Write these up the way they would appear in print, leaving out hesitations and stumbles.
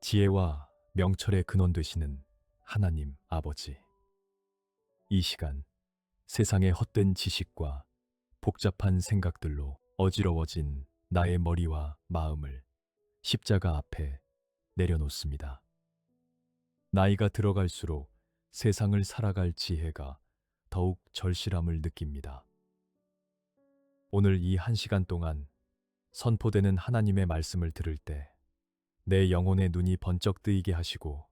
지혜와 명철의 근원 되시는 하나님 아버지. 이 시간 세상의 헛된 지식과 복잡한 생각들로 어지러워진 나의 머리와 마음을 십자가 앞에 내려놓습니다. 나이가 들어갈수록 세상을 살아갈 지혜가 더욱 절실함을 느낍니다. 오늘 이 1시간 동안 선포되는 하나님의 말씀을 들을 때 내 영혼의 눈이 번쩍 뜨이게 하시고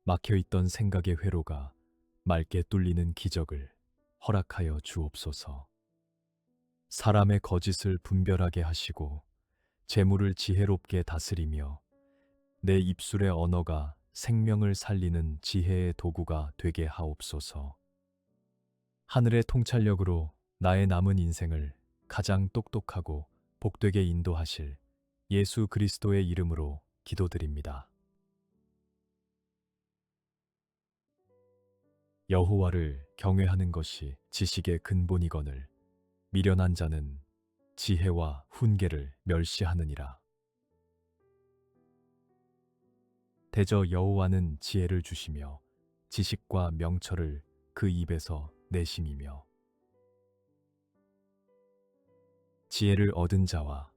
막혀있던 생각의 회로가 맑게 뚫리는 기적을 허락하여 주옵소서. 사람의 거짓을 분별하게 하시고 재물을 지혜롭게 다스리며 내 입술의 언어가 생명을 살리는 지혜의 도구가 되게 하옵소서. 하늘의 통찰력으로 나의 남은 인생을 가장 똑똑하고 복되게 인도하실 예수 그리스도의 이름으로 기도드립니다. 여호와를 경외하는 것이 지식의 근본이거늘 미련한 자는 지혜와 훈계를 멸시하느니라. 대저 여호와는 지혜를 주시며 지식과 명철을 그 입에서 내심이며 지혜를 얻은 자와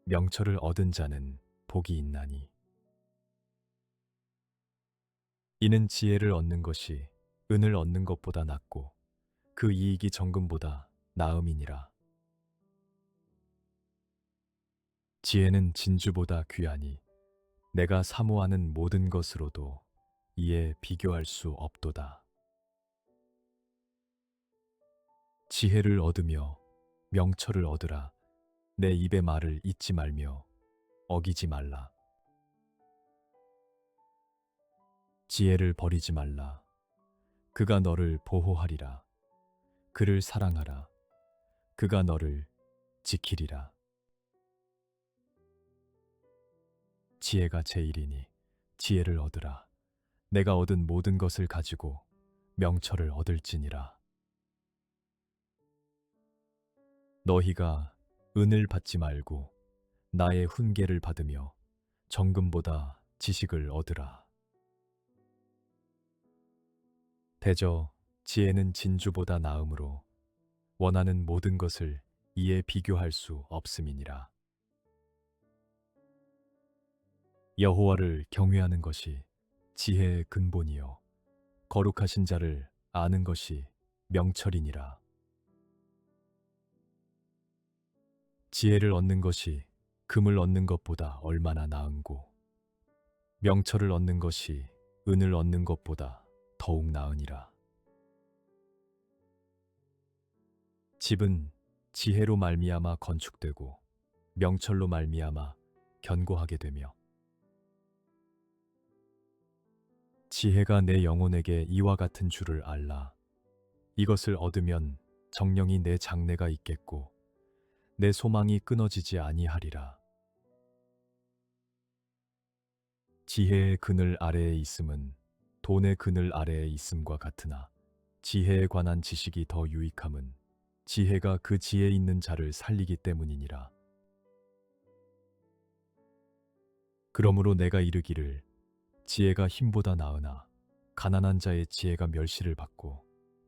명철을 얻은 자는 복이 있나니 이는 지혜를 얻는 것이 은을 얻는 것보다 낫고 그 이익이 정금보다 나음이니라. 지혜는 진주보다 귀하니 내가 사모하는 모든 것으로도 이에 비교할 수 없도다. 지혜를 얻으며 명철을 얻으라. 내 입의 말을 잊지 말며 어기지 말라. 지혜를 버리지 말라. 그가 너를 보호하리라. 그를 사랑하라. 그가 너를 지키리라. 지혜가 제일이니 지혜를 얻으라. 내가 얻은 모든 것을 가지고 명철을 얻을지니라. 너희가 은을 받지 말고 나의 훈계를 받으며 정금보다 지식을 얻으라. 대저 지혜는 진주보다 나음으로 원하는 모든 것을 이에 비교할 수 없음이니라. 여호와를 경외하는 것이 지혜의 근본이요 거룩하신 자를 아는 것이 명철이니라. 지혜를 얻는 것이 금을 얻는 것보다 얼마나 나은고 명철을 얻는 것이 은을 얻는 것보다 더욱 나으니라. 집은 지혜로 말미암아 건축되고 명철로 말미암아 견고하게 되며 지혜가 내 영혼에게 이와 같은 줄을 알라. 이것을 얻으면 정령이 내 장래가 있겠고 내 소망이 끊어지지 아니하리라. 지혜의 그늘 아래에 있음은 돈의 그늘 아래에 있음과 같으나 지혜에 관한 지식이 더 유익함은 지혜가 그 지혜 있는 자를 살리기 때문이니라. 그러므로 내가 이르기를 지혜가 힘보다 나으나 가난한 자의 지혜가 멸시를 받고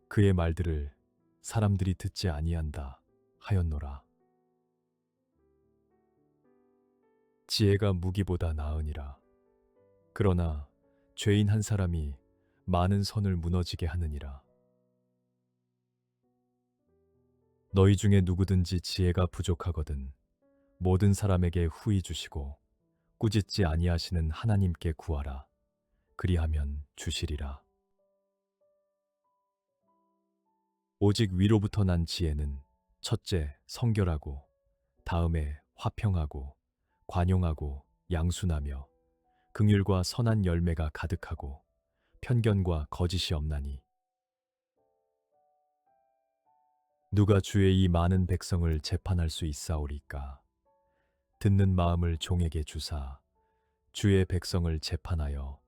그의 말들을 사람들이 듣지 아니한다 하였노라. 지혜가 무기보다 나으니라. 그러나 죄인 한 사람이 많은 선을 무너지게 하느니라. 너희 중에 누구든지 지혜가 부족하거든 모든 사람에게 후히 주시고 꾸짖지 아니하시는 하나님께 구하라. 그리하면 주시리라. 오직 위로부터 난 지혜는 첫째 성결하고 다음에 화평하고 관용하고 양순하며 긍휼과 선한 열매가 가득하고 편견과 거짓이 없나니 누가 주의 이 많은 백성을 재판할 수 있사오리까? 듣는 마음을 종에게 주사 주의 백성을 재판하여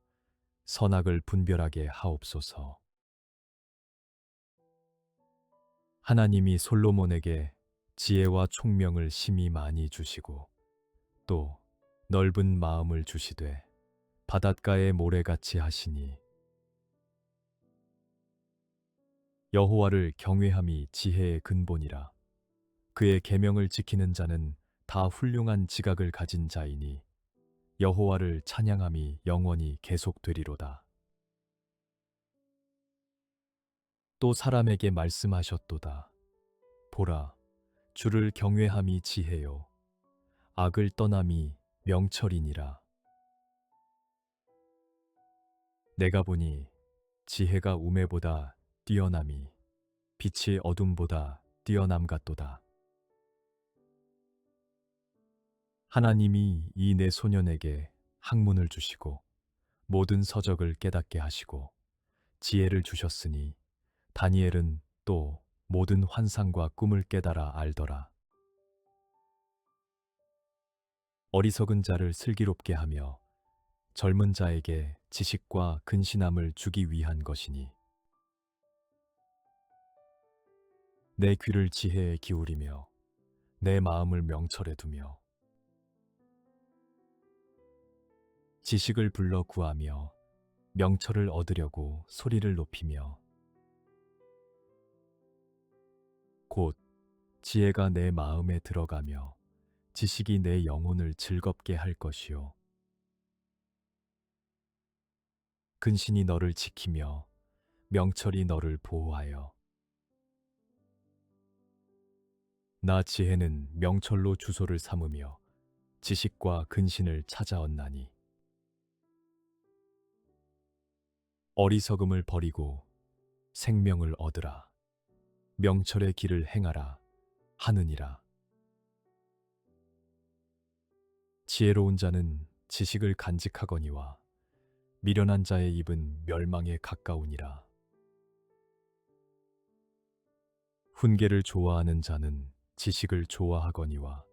선악을 분별하게 하옵소서. 하나님이 솔로몬에게 지혜와 총명을 심히 많이 주시고 또 넓은 마음을 주시되 바닷가의 모래같이 하시니 여호와를 경외함이 지혜의 근본이라. 그의 계명을 지키는 자는 다 훌륭한 지각을 가진 자이니 여호와를 찬양함이 영원히 계속되리로다. 또 사람에게 말씀하셨도다. 보라, 주를 경외함이 지혜요 악을 떠남이 명철이니라. 내가 보니 지혜가 우매보다 뛰어남이 빛이 어둠보다 뛰어남 같도다. 하나님이 이 내 소년에게 학문을 주시고 모든 서적을 깨닫게 하시고 지혜를 주셨으니 다니엘은 또 모든 환상과 꿈을 깨달아 알더라. 어리석은 자를 슬기롭게 하며 젊은 자에게 지식과 근신함을 주기 위한 것이니 내 귀를 지혜에 기울이며 내 마음을 명철에 두며 지식을 불러 구하며 명철을 얻으려고 소리를 높이며 곧 지혜가 내 마음에 들어가며 지식이 내 영혼을 즐겁게 할 것이요 근신이 너를 지키며 명철이 너를 보호하여 나 지혜는 명철로 주소를 삼으며 지식과 근신을 찾아왔나니 어리석음을 버리고 생명을 얻으라. 명철의 길을 행하라 하느니라. 지혜로운 자는 지식을 간직하거니와 미련한 자의 입은 멸망에 가까우니라. 훈계를 좋아하는 자는 지식을 좋아하거니와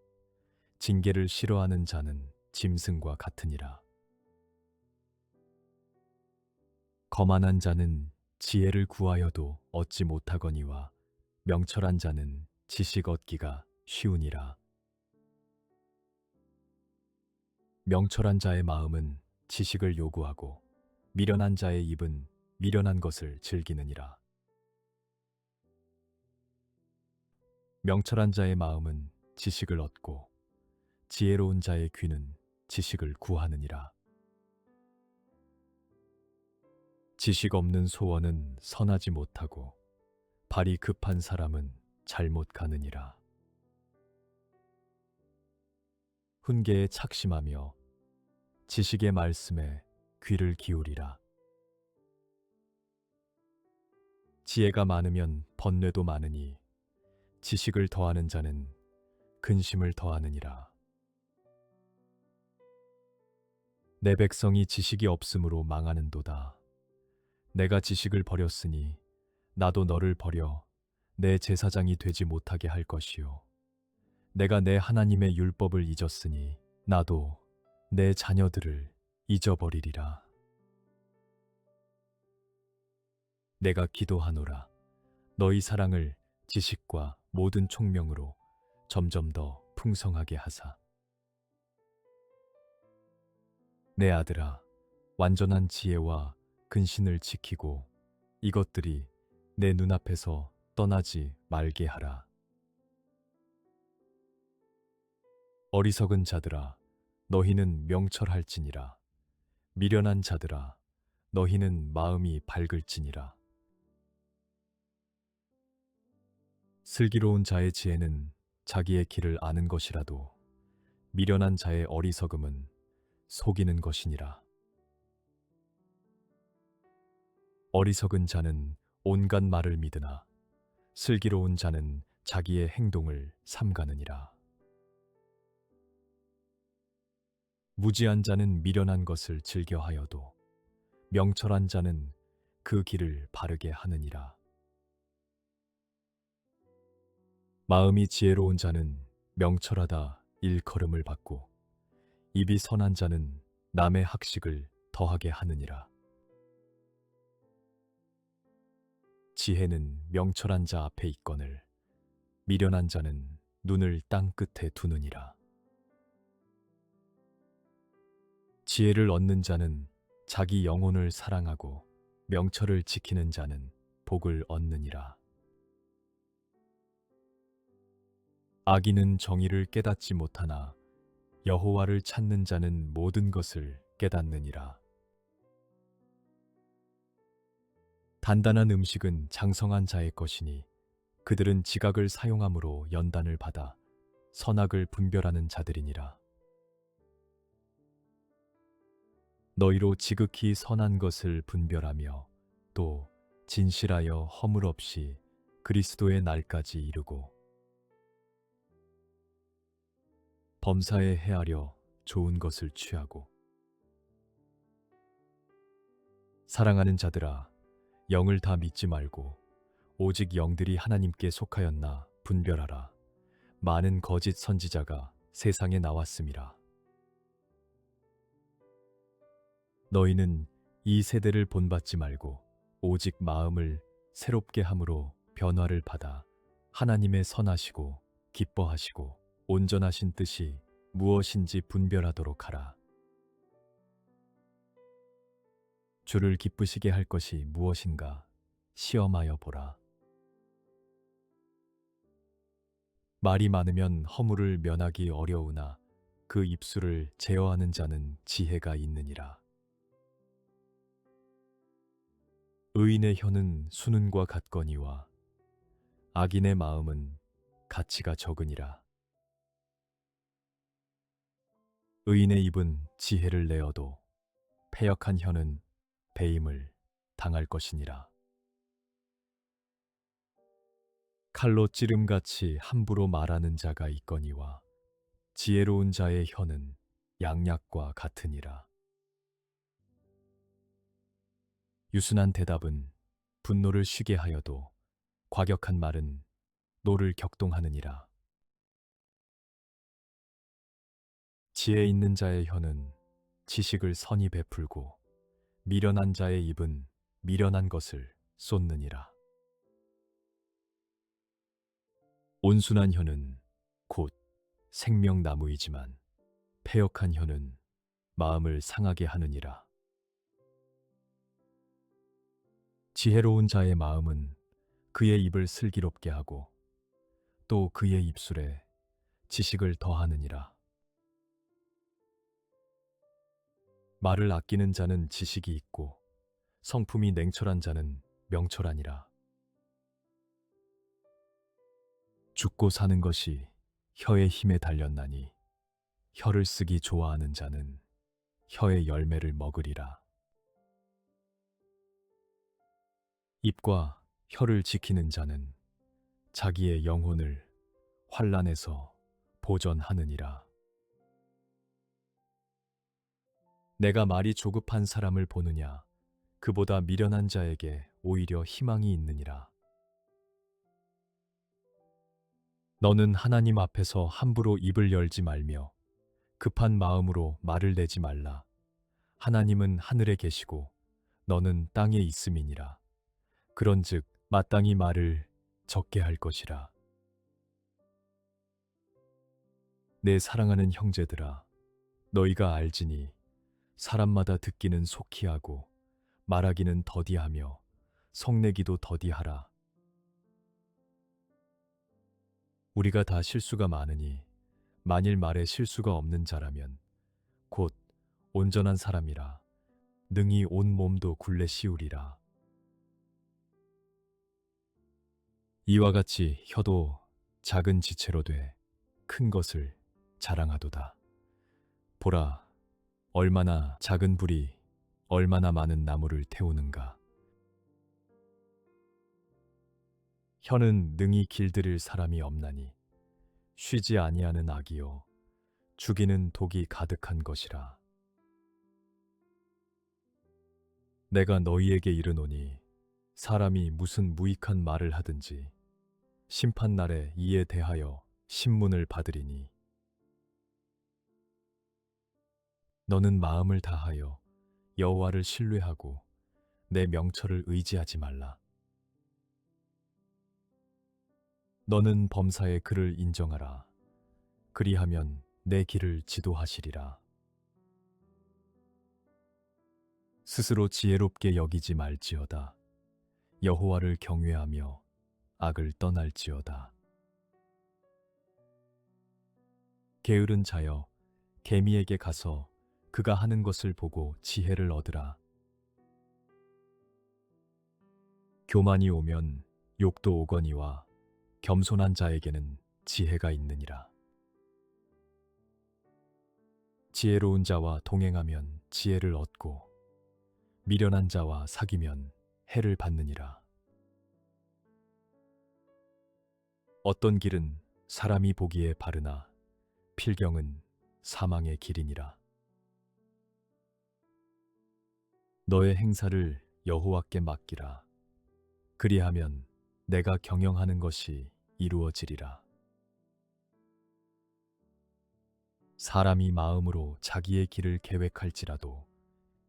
징계를 싫어하는 자는 짐승과 같으니라. 거만한 자는 지혜를 구하여도 얻지 못하거니와 명철한 자는 지식 얻기가 쉬우니라. 명철한 자의 마음은 지식을 요구하고 미련한 자의 입은 미련한 것을 즐기느니라. 명철한 자의 마음은 지식을 얻고 지혜로운 자의 귀는 지식을 구하느니라. 지식 없는 소원은 선하지 못하고 발이 급한 사람은 잘못 가느니라. 훈계에 착심하며 지식의 말씀에 귀를 기울이라. 지혜가 많으면 번뇌도 많으니 지식을 더하는 자는 근심을 더하느니라. 내 백성이 지식이 없으므로 망하는도다. 내가 지식을 버렸으니 나도 너를 버려 내 제사장이 되지 못하게 할 것이요 내가 내 하나님의 율법을 잊었으니 나도 내 자녀들을 잊어버리리라. 내가 기도하노라. 너희 사랑을 지식과 모든 총명으로 점점 더 풍성하게 하사. 내 아들아, 완전한 지혜와 근신을 지키고 이것들이 내 눈앞에서 떠나지 말게 하라. 어리석은 자들아, 너희는 명철할지니라. 미련한 자들아, 너희는 마음이 밝을지니라. 슬기로운 자의 지혜는 자기의 길을 아는 것이라도 미련한 자의 어리석음은 속이는 것이니라. 어리석은 자는 온갖 말을 믿으나 슬기로운 자는 자기의 행동을 삼가느니라. 무지한 자는 미련한 것을 즐겨하여도 명철한 자는 그 길을 바르게 하느니라. 마음이 지혜로운 자는 명철하다 일컬음을 받고 입이 선한 자는 남의 학식을 더하게 하느니라. 지혜는 명철한 자 앞에 있거늘 미련한 자는 눈을 땅 끝에 두느니라. 지혜를 얻는 자는 자기 영혼을 사랑하고 명철을 지키는 자는 복을 얻느니라. 악인은 정의를 깨닫지 못하나 여호와를 찾는 자는 모든 것을 깨닫느니라. 단단한 음식은 장성한 자의 것이니 그들은 지각을 사용함으로 연단을 받아 선악을 분별하는 자들이니라. 너희로 지극히 선한 것을 분별하며 또 진실하여 허물 없이 그리스도의 날까지 이르고 범사에 헤아려 좋은 것을 취하고 사랑하는 자들아 영을 다 믿지 말고 오직 영들이 하나님께 속하였나 분별하라. 많은 거짓 선지자가 세상에 나왔음이라. 너희는 이 세대를 본받지 말고 오직 마음을 새롭게 함으로 변화를 받아 하나님의 선하시고 기뻐하시고 온전하신 뜻이 무엇인지 분별하도록 하라. 주를 기쁘시게 할 것이 무엇인가 시험하여 보라. 말이 많으면 허물을 면하기 어려우나 그 입술을 제어하는 자는 지혜가 있느니라. 의인의 혀는 수는과 같거니와 악인의 마음은 가치가 적으니라. 의인의 입은 지혜를 내어도 패역한 혀는 배임을 당할 것이니라. 칼로 찌름같이 함부로 말하는 자가 있거니와 지혜로운 자의 혀는 양약과 같으니라. 유순한 대답은 분노를 쉬게 하여도 과격한 말은 노를 격동하느니라. 지혜 있는 자의 혀는 지식을 선히 베풀고 미련한 자의 입은 미련한 것을 쏟느니라. 온순한 혀는 곧 생명나무이지만 패역한 혀는 마음을 상하게 하느니라. 지혜로운 자의 마음은 그의 입을 슬기롭게 하고 또 그의 입술에 지식을 더하느니라. 말을 아끼는 자는 지식이 있고 성품이 냉철한 자는 명철하니라. 죽고 사는 것이 혀의 힘에 달렸나니 혀를 쓰기 좋아하는 자는 혀의 열매를 먹으리라. 입과 혀를 지키는 자는 자기의 영혼을 환난에서 보전하느니라. 내가 말이 조급한 사람을 보느냐 그보다 미련한 자에게 오히려 희망이 있느니라. 너는 하나님 앞에서 함부로 입을 열지 말며 급한 마음으로 말을 내지 말라. 하나님은 하늘에 계시고 너는 땅에 있음이니라. 그런즉 마땅히 말을 적게 할 것이라. 내 사랑하는 형제들아, 너희가 알지니 사람마다 듣기는 속히 하고 말하기는 더디하며 성내기도 더디하라. 우리가 다 실수가 많으니 만일 말에 실수가 없는 자라면 곧 온전한 사람이라 능히 온 몸도 굴레 씌우리라. 이와 같이 혀도 작은 지체로 돼 큰 것을 자랑하도다. 보라, 얼마나 작은 불이 얼마나 많은 나무를 태우는가. 혀는 능히 길들일 사람이 없나니 쉬지 아니하는 악이요 죽이는 독이 가득한 것이라. 내가 너희에게 이르노니 사람이 무슨 무익한 말을 하든지 심판날에 이에 대하여 신문을 받으리니 너는 마음을 다하여 여호와를 신뢰하고 내 명철을 의지하지 말라. 너는 범사에 그를 인정하라. 그리하면 내 길을 지도하시리라. 스스로 지혜롭게 여기지 말지어다. 여호와를 경외하며 악을 떠날지어다. 게으른 자여, 개미에게 가서 그가 하는 것을 보고 지혜를 얻으라. 교만이 오면 욕도 오거니와 겸손한 자에게는 지혜가 있느니라. 지혜로운 자와 동행하면 지혜를 얻고 미련한 자와 사귀면 해를 받느니라. 어떤 길은 사람이 보기에 바르나 필경은 사망의 길이니라. 너의 행사를 여호와께 맡기라. 그리하면 내가 경영하는 것이 이루어지리라. 사람이 마음으로 자기의 길을 계획할지라도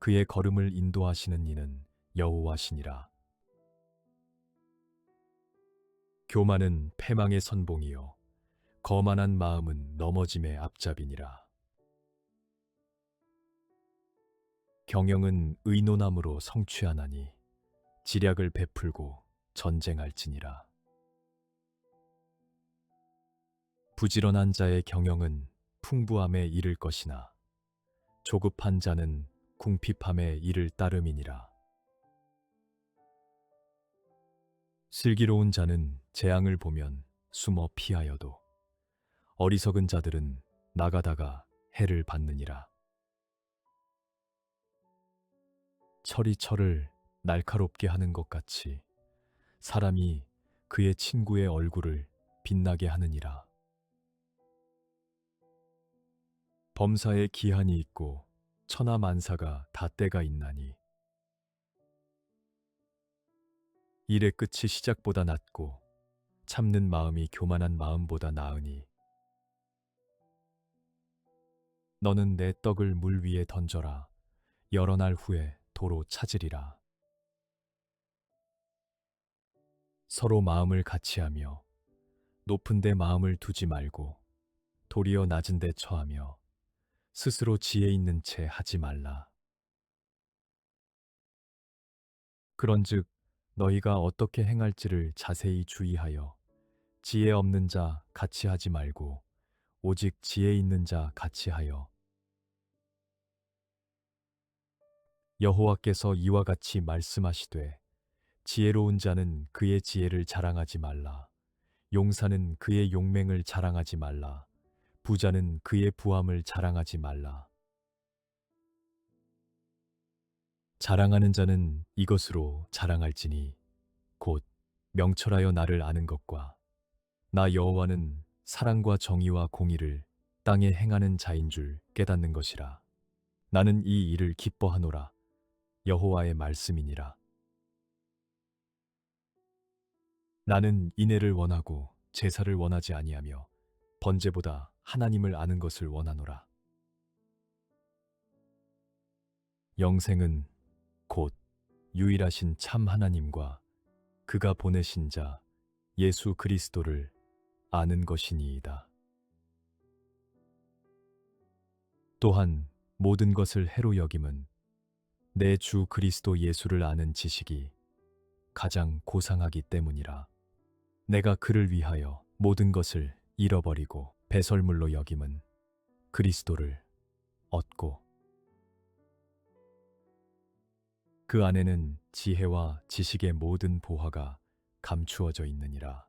그의 걸음을 인도하시는 이는 여호와시니라. 교만은 패망의 선봉이요 거만한 마음은 넘어짐의 앞잡이니라. 경영은 의논함으로 성취하나니 지략을 베풀고 전쟁할지니라. 부지런한 자의 경영은 풍부함에 이를 것이나 조급한 자는 궁핍함에 이를 따름이니라. 슬기로운 자는 재앙을 보면 숨어 피하여도 어리석은 자들은 나가다가 해를 받느니라. 철이 철을 날카롭게 하는 것 같이 사람이 그의 친구의 얼굴을 빛나게 하느니라. 범사에 기한이 있고 천하만사가 다 때가 있나니 일의 끝이 시작보다 낫고 참는 마음이 교만한 마음보다 나으니 너는 내 떡을 물 위에 던져라. 여러 날 후에 도로 찾으리라. 서로 마음을 같이하며 높은 데 마음을 두지 말고 도리어 낮은 데 처하며 스스로 지혜 있는 채 하지 말라. 그런즉 너희가 어떻게 행할지를 자세히 주의하여 지혜 없는 자 같이 하지 말고 오직 지혜 있는 자 같이 하여 여호와께서 이와 같이 말씀하시되 지혜로운 자는 그의 지혜를 자랑하지 말라. 용사는 그의 용맹을 자랑하지 말라. 부자는 그의 부함을 자랑하지 말라. 자랑하는 자는 이것으로 자랑할지니 곧 명철하여 나를 아는 것과 나 여호와는 사랑과 정의와 공의를 땅에 행하는 자인 줄 깨닫는 것이라. 나는 이 일을 기뻐하노라. 여호와의 말씀이니라. 나는 인애를 원하고 제사를 원하지 아니하며 번제보다 하나님을 아는 것을 원하노라. 영생은 곧 유일하신 참 하나님과 그가 보내신 자 예수 그리스도를 아는 것이니이다. 또한 모든 것을 해로 여김은 내 주 그리스도 예수를 아는 지식이 가장 고상하기 때문이라. 내가 그를 위하여 모든 것을 잃어버리고 배설물로 여김은 그리스도를 얻고 그 안에는 지혜와 지식의 모든 보화가 감추어져 있느니라.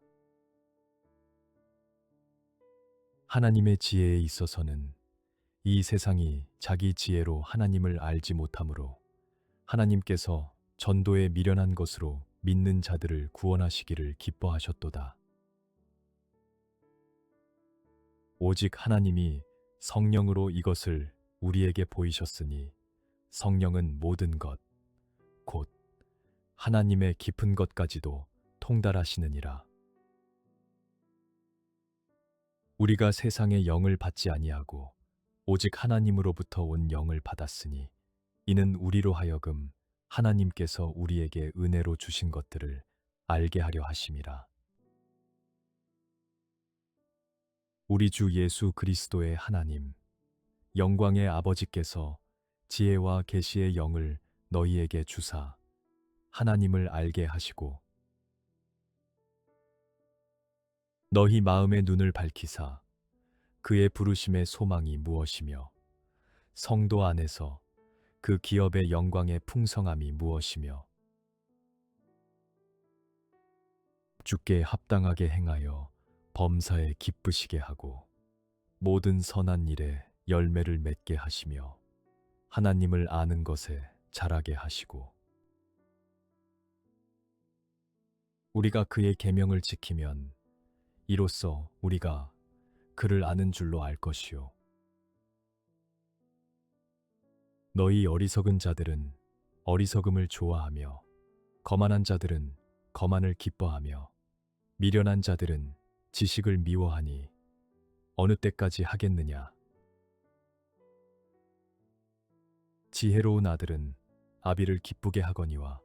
하나님의 지혜에 있어서는 이 세상이 자기 지혜로 하나님을 알지 못하므로 하나님께서 전도에 미련한 것으로 믿는 자들을 구원하시기를 기뻐하셨도다. 오직 하나님이 성령으로 이것을 우리에게 보이셨으니 성령은 모든 것, 곧 하나님의 깊은 것까지도 통달하시느니라. 우리가 세상의 영을 받지 아니하고 오직 하나님으로부터 온 영을 받았으니 이는 우리로 하여금 하나님께서 우리에게 은혜로 주신 것들을 알게 하려 하심이라. 우리 주 예수 그리스도의 하나님, 영광의 아버지께서 지혜와 계시의 영을 너희에게 주사 하나님을 알게 하시고 너희 마음의 눈을 밝히사 그의 부르심의 소망이 무엇이며 성도 안에서 그 기업의 영광의 풍성함이 무엇이며 주께 합당하게 행하여 범사에 기쁘시게 하고 모든 선한 일에 열매를 맺게 하시며 하나님을 아는 것에 자라게 하시고 우리가 그의 계명을 지키면 이로써 우리가 그를 아는 줄로 알 것이요 너희 어리석은 자들은 어리석음을 좋아하며 거만한 자들은 거만을 기뻐하며 미련한 자들은 지식을 미워하니 어느 때까지 하겠느냐 지혜로운 아들은 아비를 기쁘게 하거니와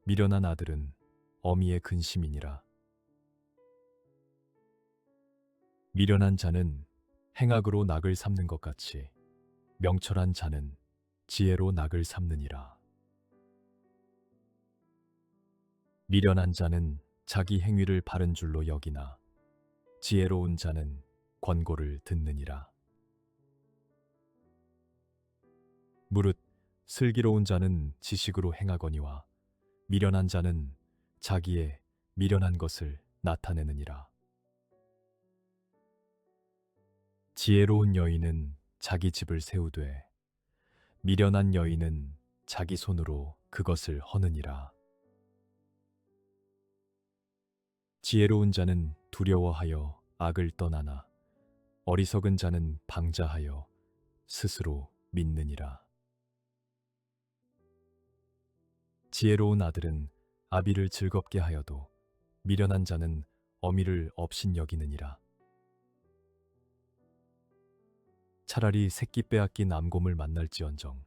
미련한 아들은 어미의 근심이니라 미련한 자는 행악으로 낙을 삼는 것 같이 명철한 자는 지혜로 낙을 삼느니라 미련한 자는 자기 행위를 바른 줄로 여기나 지혜로운 자는 권고를 듣느니라 무릇 슬기로운 자는 지식으로 행하거니와 미련한 자는 자기의 미련한 것을 나타내느니라 지혜로운 여인은 자기 집을 세우되 미련한 여인은 자기 손으로 그것을 허느니라 지혜로운 자는 두려워하여 악을 떠나나 어리석은 자는 방자하여 스스로 믿느니라 지혜로운 아들은 아비를 즐겁게 하여도 미련한 자는 어미를 업신여기느니라 차라리 새끼 빼앗긴 암곰을 만날지언정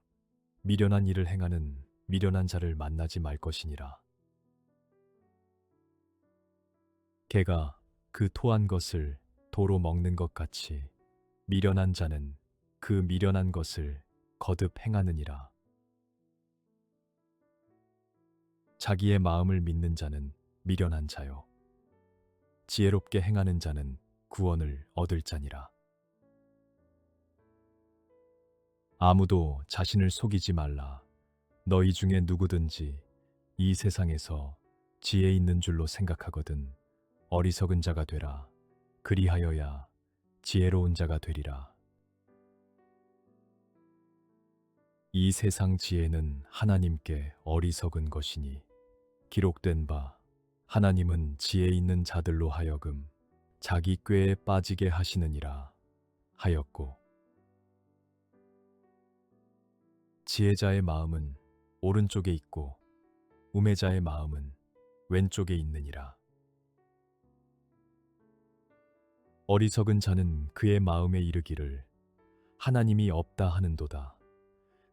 미련한 일을 행하는 미련한 자를 만나지 말 것이니라 개가 그 토한 것을 도로 먹는 것 같이 미련한 자는 그 미련한 것을 거듭 행하느니라 자기의 마음을 믿는 자는 미련한 자요 지혜롭게 행하는 자는 구원을 얻을 자니라 아무도 자신을 속이지 말라 너희 중에 누구든지 이 세상에서 지혜 있는 줄로 생각하거든 어리석은 자가 되라 그리하여야 지혜로운 자가 되리라 이 세상 지혜는 하나님께 어리석은 것이니 기록된 바 하나님은 지혜 있는 자들로 하여금 자기 꾀에 빠지게 하시느니라 하였고 지혜자의 마음은 오른쪽에 있고 우매자의 마음은 왼쪽에 있느니라 어리석은 자는 그의 마음에 이르기를 하나님이 없다 하는도다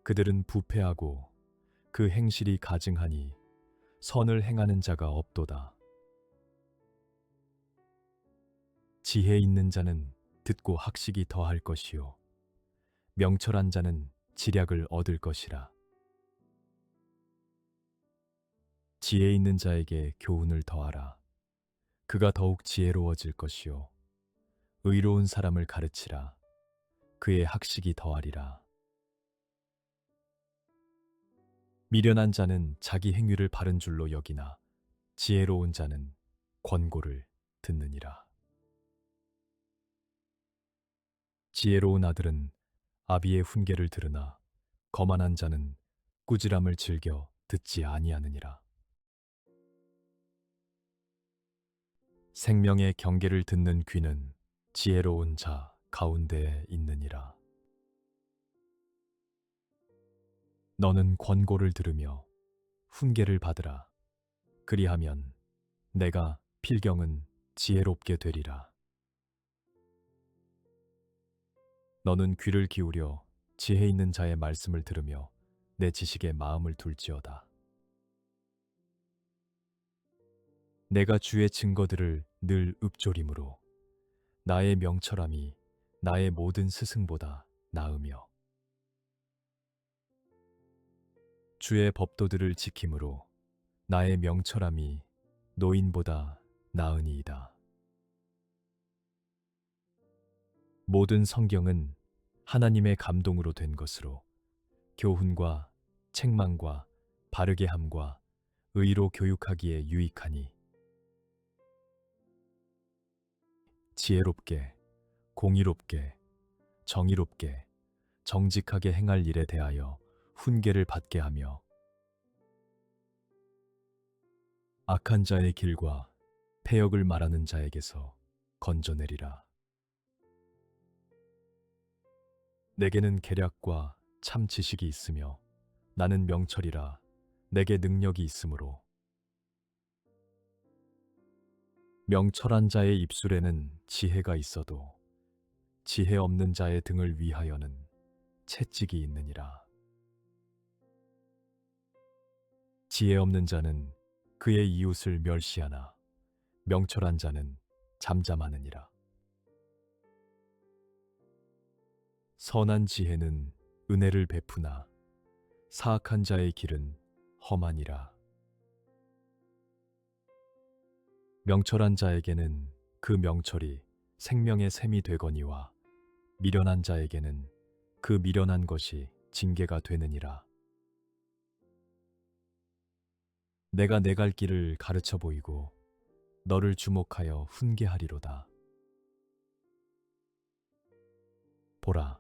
그들은 부패하고 그 행실이 가증하니 선을 행하는 자가 없도다 지혜 있는 자는 듣고 학식이 더할 것이요 명철한 자는 지략을 얻을 것이라 지혜 있는 자에게 교훈을 더하라 그가 더욱 지혜로워질 것이요 의로운 사람을 가르치라 그의 학식이 더하리라 미련한 자는 자기 행위를 바른 줄로 여기나 지혜로운 자는 권고를 듣느니라 지혜로운 아들은 아비의 훈계를 들으나 거만한 자는 꾸지람을 즐겨 듣지 아니하느니라 생명의 경계를 듣는 귀는 지혜로운 자 가운데에 있느니라 너는 권고를 들으며 훈계를 받으라 그리하면 내가 필경은 지혜롭게 되리라 너는 귀를 기울여 지혜 있는 자의 말씀을 들으며 내 지식에 마음을 둘지어다 내가 주의 증거들을 늘 읊조림으로 나의 명철함이 나의 모든 스승보다 나으며 주의 법도들을 지킴으로 나의 명철함이 노인보다 나으니이다. 모든 성경은 하나님의 감동으로 된 것으로 교훈과 책망과 바르게 함과 의로 교육하기에 유익하니 지혜롭게, 공의롭게, 정의롭게, 정직하게 행할 일에 대하여 훈계를 받게 하며 악한 자의 길과 패역을 말하는 자에게서 건져내리라. 내게는 계략과 참 지식이 있으며 나는 명철이라 내게 능력이 있으므로 명철한 자의 입술에는 지혜가 있어도 지혜 없는 자의 등을 위하여는 채찍이 있느니라. 지혜 없는 자는 그의 이웃을 멸시하나 명철한 자는 잠잠하느니라. 선한 지혜는 은혜를 베푸나 사악한 자의 길은 험하니라. 명철한 자에게는 그 명철이 생명의 샘이 되거니와 미련한 자에게는 그 미련한 것이 징계가 되느니라. 내가 내 갈 길을 가르쳐 보이고 너를 주목하여 훈계하리로다. 보라,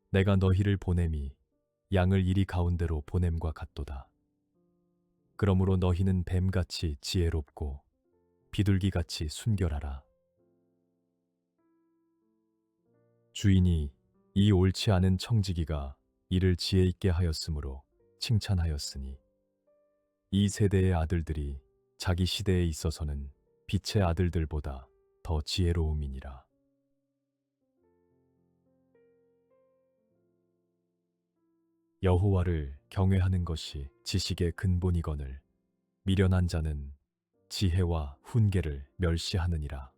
내가 너희를 보냄이 양을 이리 가운데로 보냄과 같도다. 그러므로 너희는 뱀같이 지혜롭고 비둘기같이 순결하라. 주인이 이 옳지 않은 청지기가 이를 지혜 있게 하였으므로 칭찬하였으니 이 세대의 아들들이 자기 시대에 있어서는 빛의 아들들보다 더 지혜로움이니라. 여호와를 경외하는 것이 지식의 근본이거늘 미련한 자는 지혜와 훈계를 멸시하느니라.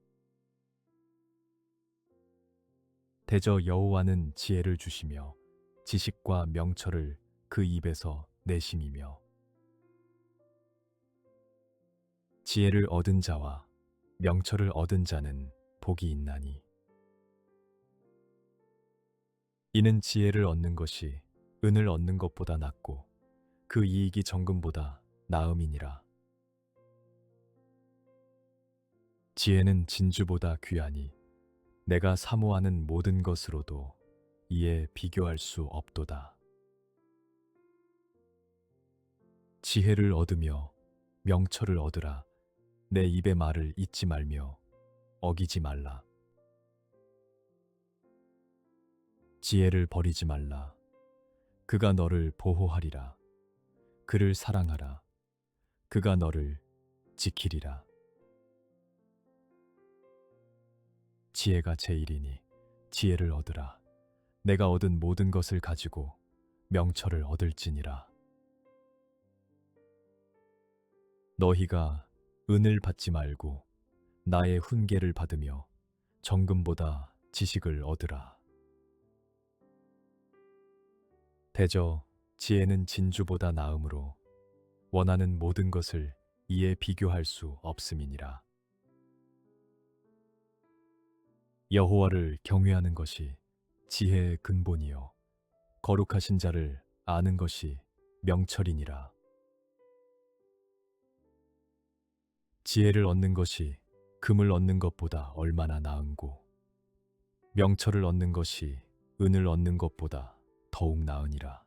대저 여호와는 지혜를 주시며 지식과 명철을 그 입에서 내심이며 지혜를 얻은 자와 명철을 얻은 자는 복이 있나니 이는 지혜를 얻는 것이 은을 얻는 것보다 낫고 그 이익이 정금보다 나음이니라. 지혜는 진주보다 귀하니 내가 사모하는 모든 것으로도 이에 비교할 수 없도다. 지혜를 얻으며 명철을 얻으라. 내 입의 말을 잊지 말며 어기지 말라. 지혜를 버리지 말라. 그가 너를 보호하리라. 그를 사랑하라. 그가 너를 지키리라. 지혜가 제일이니 지혜를 얻으라. 내가 얻은 모든 것을 가지고 명철을 얻을지니라. 너희가 은을 받지 말고 나의 훈계를 받으며 정금보다 지식을 얻으라. 대저 지혜는 진주보다 나음으로 원하는 모든 것을 이에 비교할 수 없음이니라. 여호와를 경외하는 것이 지혜의 근본이요 거룩하신 자를 아는 것이 명철이니라. 지혜를 얻는 것이 금을 얻는 것보다 얼마나 나은고 명철을 얻는 것이 은을 얻는 것보다 더욱 나으니라.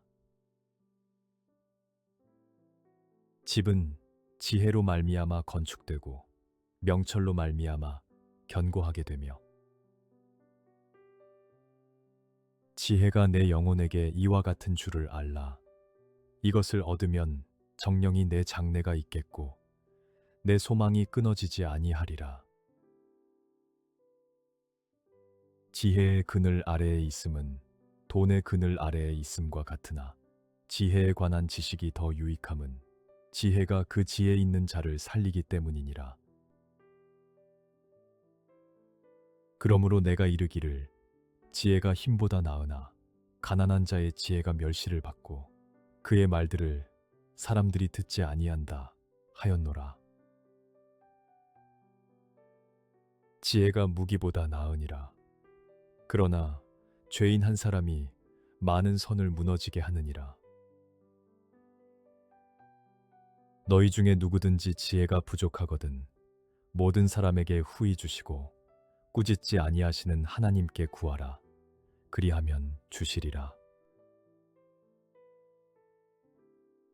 집은 지혜로 말미암아 건축되고 명철로 말미암아 견고하게 되며 지혜가 내 영혼에게 이와 같은 줄을 알라. 이것을 얻으면 정령이 내 장래가 있겠고 내 소망이 끊어지지 아니하리라. 지혜의 그늘 아래에 있음은 돈의 그늘 아래에 있음과 같으나 지혜에 관한 지식이 더 유익함은 지혜가 그 지혜 있는 자를 살리기 때문이니라. 그러므로 내가 이르기를 지혜가 힘보다 나으나 가난한 자의 지혜가 멸시를 받고 그의 말들을 사람들이 듣지 아니한다 하였노라. 지혜가 무기보다 나으니라. 그러나 죄인 한 사람이 많은 선을 무너지게 하느니라. 너희 중에 누구든지 지혜가 부족하거든 모든 사람에게 후히 주시고 꾸짖지 아니하시는 하나님께 구하라. 그리하면 주시리라.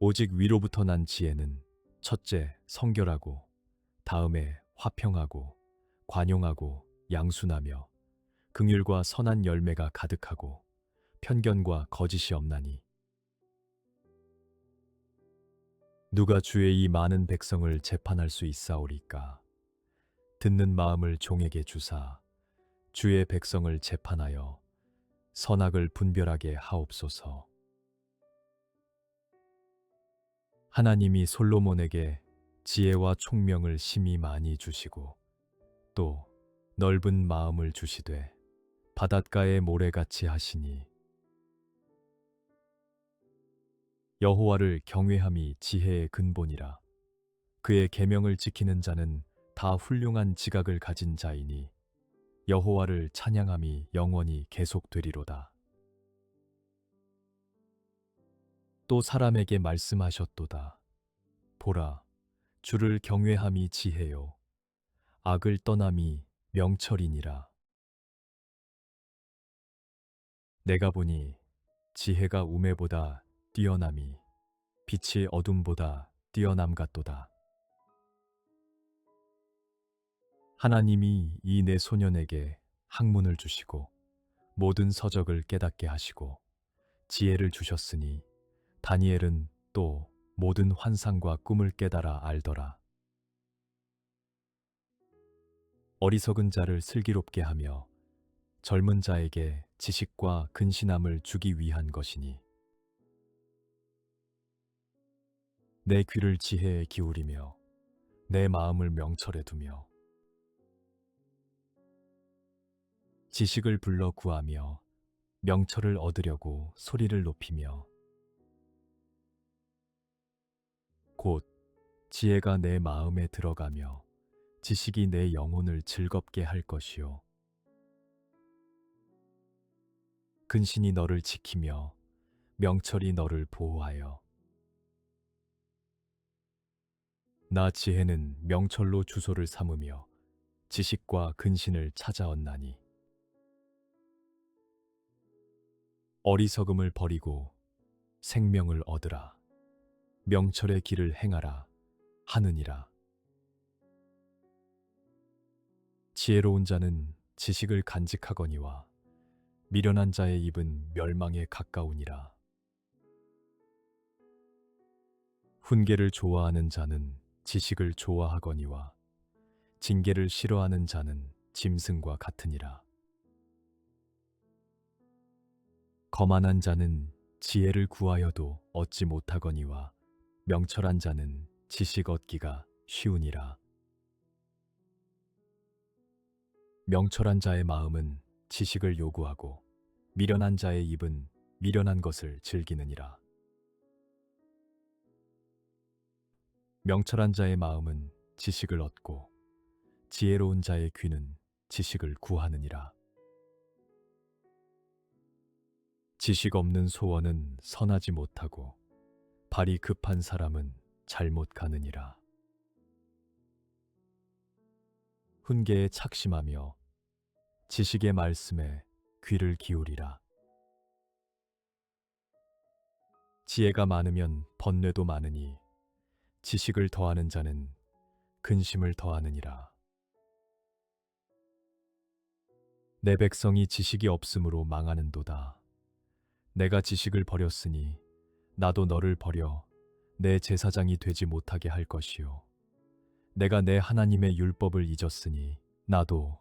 오직 위로부터 난 지혜는 첫째 성결하고 다음에 화평하고 관용하고 양순하며 긍휼과 선한 열매가 가득하고 편견과 거짓이 없나니 누가 주의 이 많은 백성을 재판할 수 있사오리까? 듣는 마음을 종에게 주사 주의 백성을 재판하여 선악을 분별하게 하옵소서. 하나님이 솔로몬에게 지혜와 총명을 심히 많이 주시고 또 넓은 마음을 주시되 바닷가의 모래같이 하시니 여호와를 경외함이 지혜의 근본이라. 그의 계명을 지키는 자는 다 훌륭한 지각을 가진 자이니 여호와를 찬양함이 영원히 계속되리로다. 또 사람에게 말씀하셨도다. 보라, 주를 경외함이 지혜요 악을 떠남이 명철이니라. 내가 보니 지혜가 우매보다 뛰어남이 빛이 어둠보다 뛰어남 같도다. 하나님이 이 내 소년에게 학문을 주시고 모든 서적을 깨닫게 하시고 지혜를 주셨으니 다니엘은 또 모든 환상과 꿈을 깨달아 알더라. 어리석은 자를 슬기롭게 하며 젊은 자에게 지식과 근신함을 주기 위한 것이니 내 귀를 지혜에 기울이며 내 마음을 명철에 두며 지식을 불러 구하며 명철을 얻으려고 소리를 높이며 곧 지혜가 내 마음에 들어가며 지식이 내 영혼을 즐겁게 할 것이요 근신이 너를 지키며 명철이 너를 보호하여 나 지혜는 명철로 주소를 삼으며 지식과 근신을 찾아왔나니 어리석음을 버리고 생명을 얻으라. 명철의 길을 행하라 하느니라. 지혜로운 자는 지식을 간직하거니와 미련한 자의 입은 멸망에 가까우니라. 훈계를 좋아하는 자는 지식을 좋아하거니와 징계를 싫어하는 자는 짐승과 같으니라. 거만한 자는 지혜를 구하여도 얻지 못하거니와 명철한 자는 지식 얻기가 쉬우니라. 명철한 자의 마음은 지식을 요구하고 미련한 자의 입은 미련한 것을 즐기느니라. 명철한 자의 마음은 지식을 얻고 지혜로운 자의 귀는 지식을 구하느니라. 지식 없는 소원은 선하지 못하고 발이 급한 사람은 잘못 가느니라. 훈계에 착심하며 지식의 말씀에 귀를 기울이라. 지혜가 많으면 번뇌도 많으니 지식을 더하는 자는 근심을 더하느니라. 내 백성이 지식이 없으므로 망하는도다. 내가 지식을 버렸으니 나도 너를 버려 내 제사장이 되지 못하게 할 것이요 내가 내 하나님의 율법을 잊었으니 나도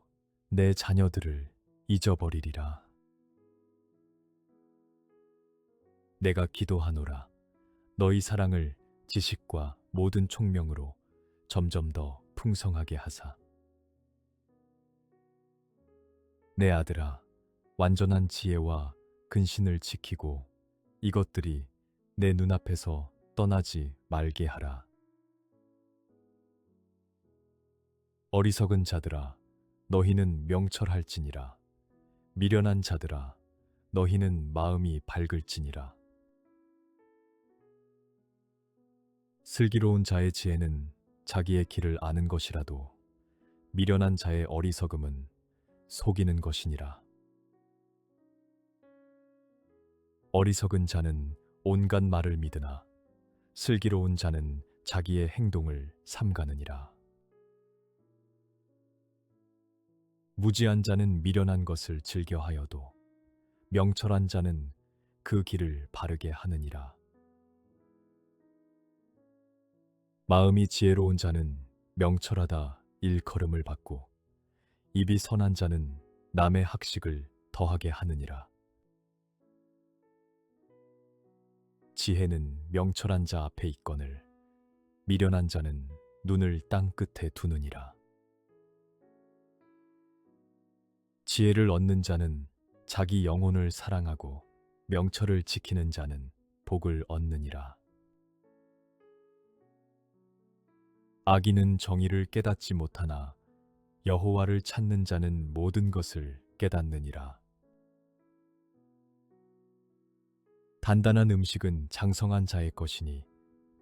내 자녀들을 잊어버리리라. 내가 기도하노라. 너희 사랑을 지식과 모든 총명으로 점점 더 풍성하게 하사. 내 아들아, 완전한 지혜와 근신을 지키고 이것들이 내 눈앞에서 떠나지 말게 하라. 어리석은 자들아, 너희는 명철할지니라. 미련한 자들아, 너희는 마음이 밝을지니라. 슬기로운 자의 지혜는 자기의 길을 아는 것이라도 미련한 자의 어리석음은 속이는 것이니라. 어리석은 자는 온갖 말을 믿으나 슬기로운 자는 자기의 행동을 삼가느니라. 무지한 자는 미련한 것을 즐겨하여도 명철한 자는 그 길을 바르게 하느니라. 마음이 지혜로운 자는 명철하다 일컬음을 받고 입이 선한 자는 남의 학식을 더하게 하느니라. 지혜는 명철한 자 앞에 있거늘 미련한 자는 눈을 땅 끝에 두느니라. 지혜를 얻는 자는 자기 영혼을 사랑하고 명철을 지키는 자는 복을 얻느니라. 악인은 정의를 깨닫지 못하나 여호와를 찾는 자는 모든 것을 깨닫느니라. 단단한 음식은 장성한 자의 것이니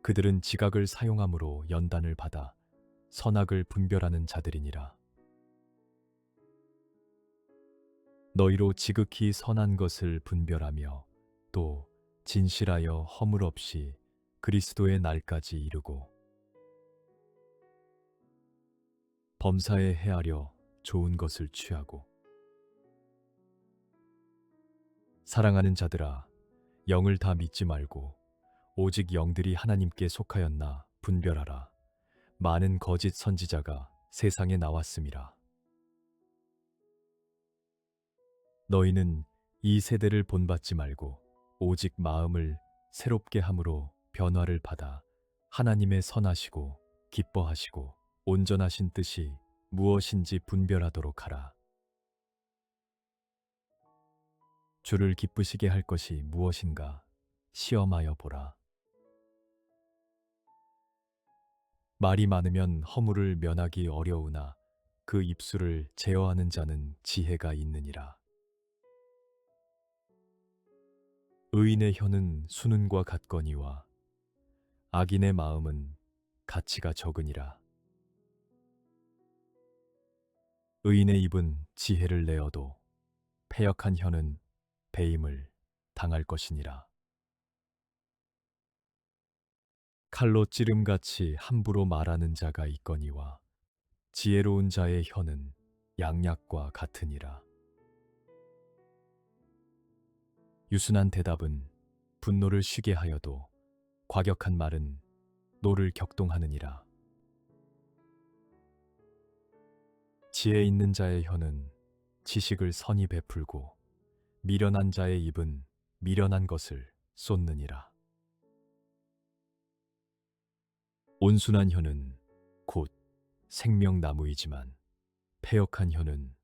그들은 지각을 사용함으로 연단을 받아 선악을 분별하는 자들이니라. 너희로 지극히 선한 것을 분별하며 또 진실하여 허물 없이 그리스도의 날까지 이루고 범사에 헤아려 좋은 것을 취하고 사랑하는 자들아, 영을 다 믿지 말고 오직 영들이 하나님께 속하였나 분별하라. 많은 거짓 선지자가 세상에 나왔음이라. 너희는 이 세대를 본받지 말고 오직 마음을 새롭게 함으로 변화를 받아 하나님의 선하시고 기뻐하시고 온전하신 뜻이 무엇인지 분별하도록 하라. 주를 기쁘시게 할 것이 무엇인가 시험하여 보라. 말이 많으면 허물을 면하기 어려우나 그 입술을 제어하는 자는 지혜가 있느니라. 의인의 혀는 수는과 같거니와 악인의 마음은 가치가 적으니라. 의인의 입은 지혜를 내어도 패역한 혀는 배임을 당할 것이니라. 칼로 찌름같이 함부로 말하는 자가 있거니와 지혜로운 자의 혀는 양약과 같으니라. 유순한 대답은 분노를 쉬게 하여도 과격한 말은 노를 격동하느니라. 지혜 있는 자의 혀는 지식을 선히 베풀고 미련한 자의 입은 미련한 것을 쏟느니라. 온순한 혀는 곧 생명나무이지만 패역한 혀는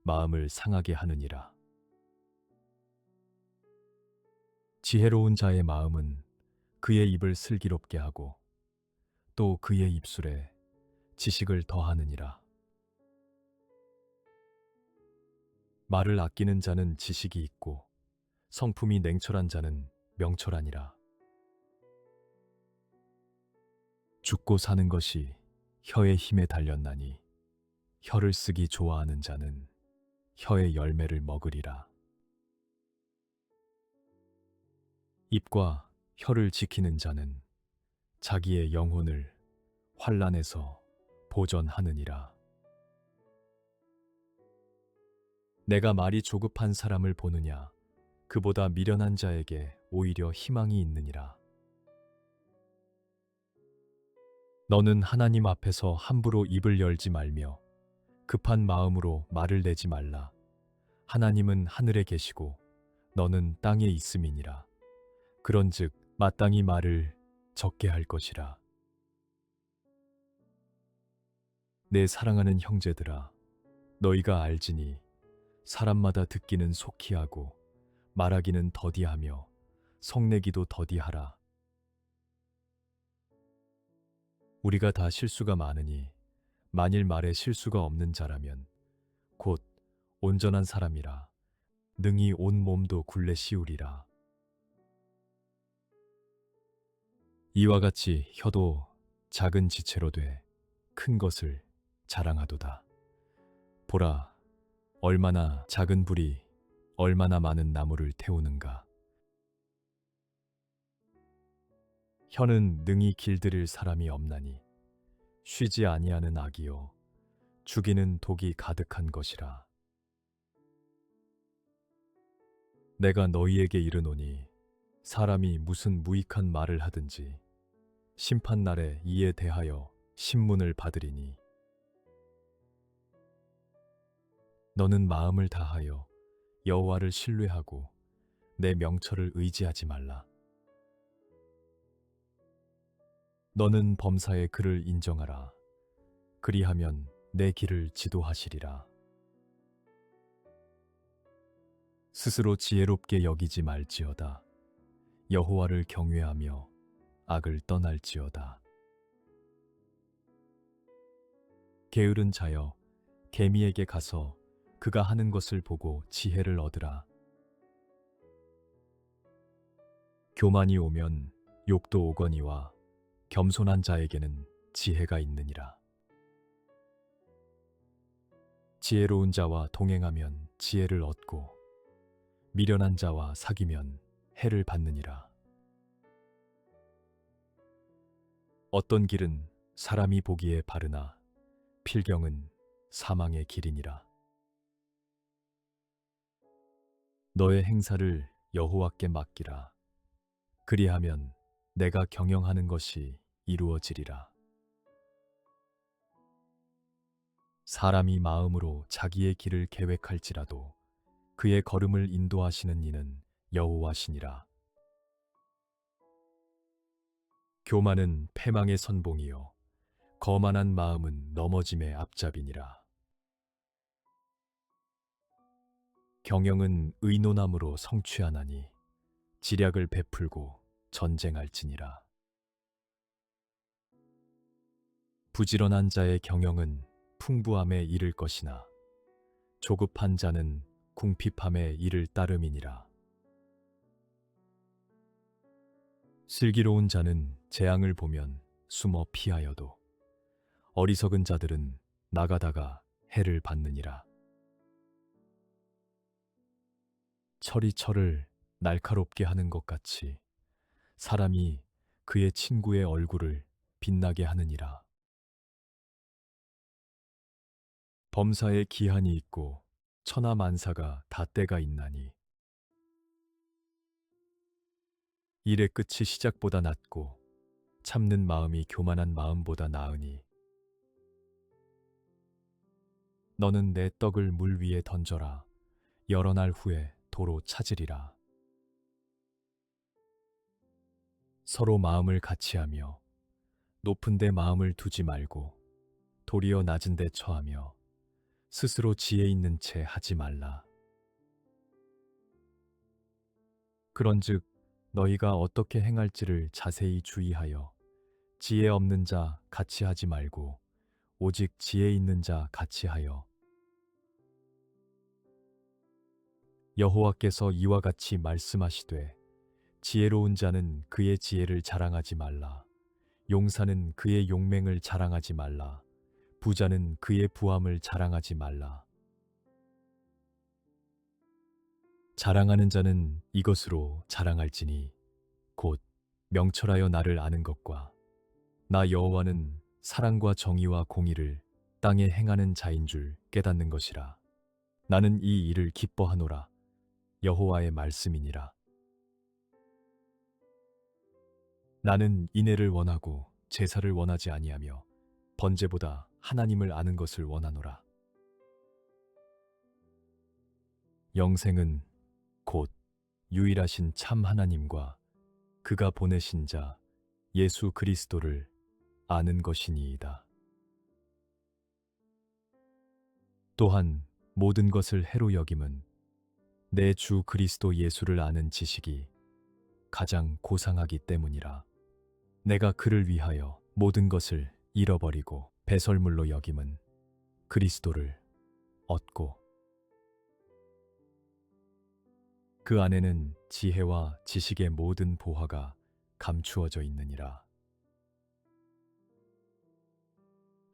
마음을 상하게 하느니라. 지혜로운 자의 마음은 그의 입을 슬기롭게 하고 또 그의 입술에 지식을 더하느니라. 말을 아끼는 자는 지식이 있고 성품이 냉철한 자는 명철하니라. 죽고 사는 것이 혀의 힘에 달렸나니 혀를 쓰기 좋아하는 자는 혀의 열매를 먹으리라. 입과 혀를 지키는 자는 자기의 영혼을 환난에서 보전하느니라. 내가 말이 조급한 사람을 보느냐? 그보다 미련한 자에게 오히려 희망이 있느니라. 너는 하나님 앞에서 함부로 입을 열지 말며 급한 마음으로 말을 내지 말라. 하나님은 하늘에 계시고 너는 땅에 있음이니라. 그런즉 마땅히 말을 적게 할 것이라. 내 사랑하는 형제들아, 너희가 알지니 사람마다 듣기는 속히 하고 말하기는 더디하며 성내기도 더디하라. 우리가 다 실수가 많으니 만일 말에 실수가 없는 자라면 곧 온전한 사람이라 능히 온 몸도 굴레 씌우리라. 이와 같이 혀도 작은 지체로 돼 큰 것을 자랑하도다. 보라, 얼마나 작은 불이 얼마나 많은 나무를 태우는가. 혀는 능히 길들일 사람이 없나니 쉬지 아니하는 악이요 죽이는 독이 가득한 것이라. 내가 너희에게 이르노니 사람이 무슨 무익한 말을 하든지 심판날에 이에 대하여 신문을 받으리니 너는 마음을 다하여 여호와를 신뢰하고 내 명철을 의지하지 말라. 너는 범사의 그를 인정하라. 그리하면 내 길을 지도하시리라. 스스로 지혜롭게 여기지 말지어다. 여호와를 경외하며 악을 떠날지어다. 게으른 자여, 개미에게 가서 그가 하는 것을 보고 지혜를 얻으라. 교만이 오면 욕도 오거니와 겸손한 자에게는 지혜가 있느니라. 지혜로운 자와 동행하면 지혜를 얻고 미련한 자와 사귀면 해를 받느니라. 어떤 길은 사람이 보기에 바르나 필경은 사망의 길이니라. 너의 행사를 여호와께 맡기라. 그리하면 내가 경영하는 것이 이루어지리라. 사람이 마음으로 자기의 길을 계획할지라도 그의 걸음을 인도하시는 이는 여호와시니라. 교만은 패망의 선봉이요 거만한 마음은 넘어짐의 앞잡이니라. 경영은 의논함으로 성취하나니 지략을 베풀고 전쟁할지니라. 부지런한 자의 경영은 풍부함에 이를 것이나 조급한 자는 궁핍함에 이를 따름이니라. 슬기로운 자는 재앙을 보면 숨어 피하여도 어리석은 자들은 나가다가 해를 받느니라. 철이 철을 날카롭게 하는 것 같이 사람이 그의 친구의 얼굴을 빛나게 하느니라. 범사에 기한이 있고 천하만사가 다 때가 있나니 일의 끝이 시작보다 낫고 참는 마음이 교만한 마음보다 나으니 너는 내 떡을 물 위에 던져라. 여러 날 후에 도로 찾으리라. 서로 마음을 같이하며 높은 데 마음을 두지 말고 도리어 낮은 데 처하며 스스로 지혜 있는 채 하지 말라. 그런즉 너희가 어떻게 행할지를 자세히 주의하여 지혜 없는 자 같이 하지 말고 오직 지혜 있는 자 같이 하여 여호와께서 이와 같이 말씀하시되 지혜로운 자는 그의 지혜를 자랑하지 말라. 용사는 그의 용맹을 자랑하지 말라. 부자는 그의 부함을 자랑하지 말라. 자랑하는 자는 이것으로 자랑할지니 곧 명철하여 나를 아는 것과 나 여호와는 사랑과 정의와 공의를 땅에 행하는 자인 줄 깨닫는 것이라. 나는 이 일을 기뻐하노라. 여호와의 말씀이니라. 나는 인애를 원하고 제사를 원하지 아니하며 번제보다 하나님을 아는 것을 원하노라. 영생은 곧 유일하신 참 하나님과 그가 보내신 자 예수 그리스도를 아는 것이니이다. 또한 모든 것을 해로 여김은 내 주 그리스도 예수를 아는 지식이 가장 고상하기 때문이라. 내가 그를 위하여 모든 것을 잃어버리고 배설물로 여김은 그리스도를 얻고 그 안에는 지혜와 지식의 모든 보화가 감추어져 있느니라.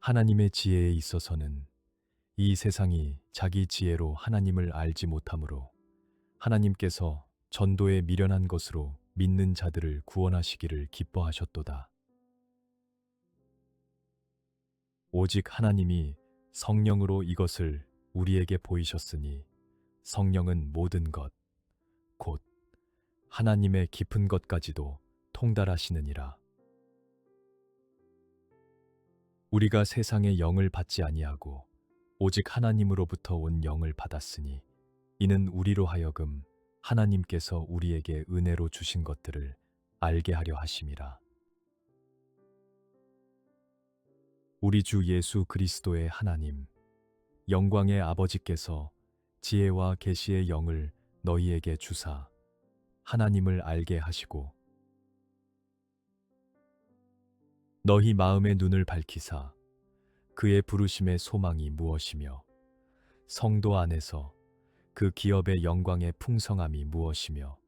하나님의 지혜에 있어서는 이 세상이 자기 지혜로 하나님을 알지 못하므로 하나님께서 전도에 미련한 것으로 믿는 자들을 구원하시기를 기뻐하셨도다. 오직 하나님이 성령으로 이것을 우리에게 보이셨으니 성령은 모든 것, 곧 하나님의 깊은 것까지도 통달하시느니라. 우리가 세상의 영을 받지 아니하고 오직 하나님으로부터 온 영을 받았으니 이는 우리로 하여금 하나님께서 우리에게 은혜로 주신 것들을 알게 하려 하심이라. 우리 주 예수 그리스도의 하나님, 영광의 아버지께서 지혜와 계시의 영을 너희에게 주사 하나님을 알게 하시고 너희 마음의 눈을 밝히사 그의 부르심의 소망이 무엇이며 성도 안에서 그 기업의 영광의 풍성함이 무엇이며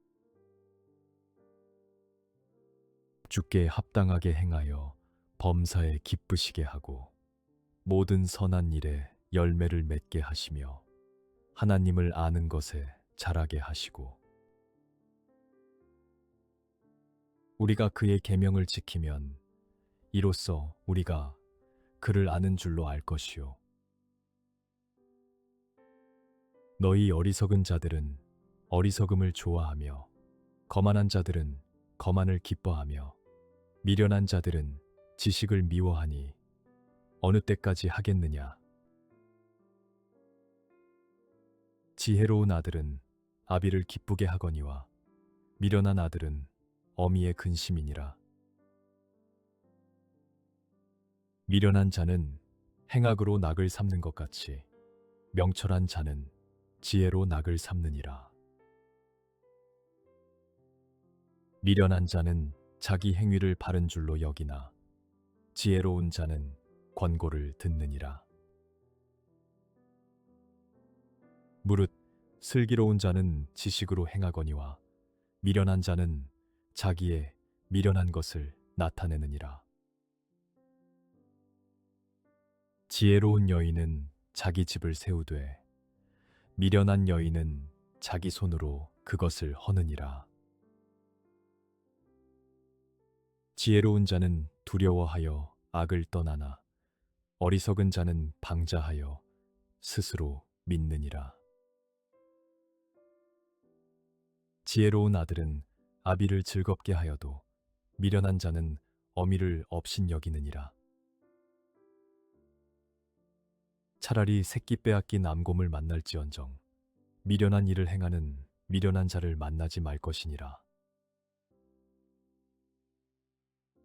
주께 합당하게 행하여 범사에 기쁘시게 하고 모든 선한 일에 열매를 맺게 하시며 하나님을 아는 것에 자라게 하시고 우리가 그의 계명을 지키면 이로써 우리가 그를 아는 줄로 알 것이요 너희 어리석은 자들은 어리석음을 좋아하며 거만한 자들은 거만을 기뻐하며 미련한 자들은 지식을 미워하니 어느 때까지 하겠느냐. 지혜로운 아들은 아비를 기쁘게 하거니와 미련한 아들은 어미의 근심이니라. 미련한 자는 행악으로 낙을 삼는 것 같이 명철한 자는 지혜로 낙을 삼느니라. 미련한 자는 자기 행위를 바른 줄로 여기나 지혜로운 자는 권고를 듣느니라. 무릇 슬기로운 자는 지식으로 행하거니와 미련한 자는 자기의 미련한 것을 나타내느니라. 지혜로운 여인은 자기 집을 세우되 미련한 여인은 자기 손으로 그것을 허느니라. 지혜로운 자는 두려워하여 악을 떠나나 어리석은 자는 방자하여 스스로 믿느니라. 지혜로운 아들은 아비를 즐겁게 하여도 미련한 자는 어미를 업신여기느니라. 차라리 새끼 빼앗긴 암곰을 만날지언정 미련한 일을 행하는 미련한 자를 만나지 말 것이니라.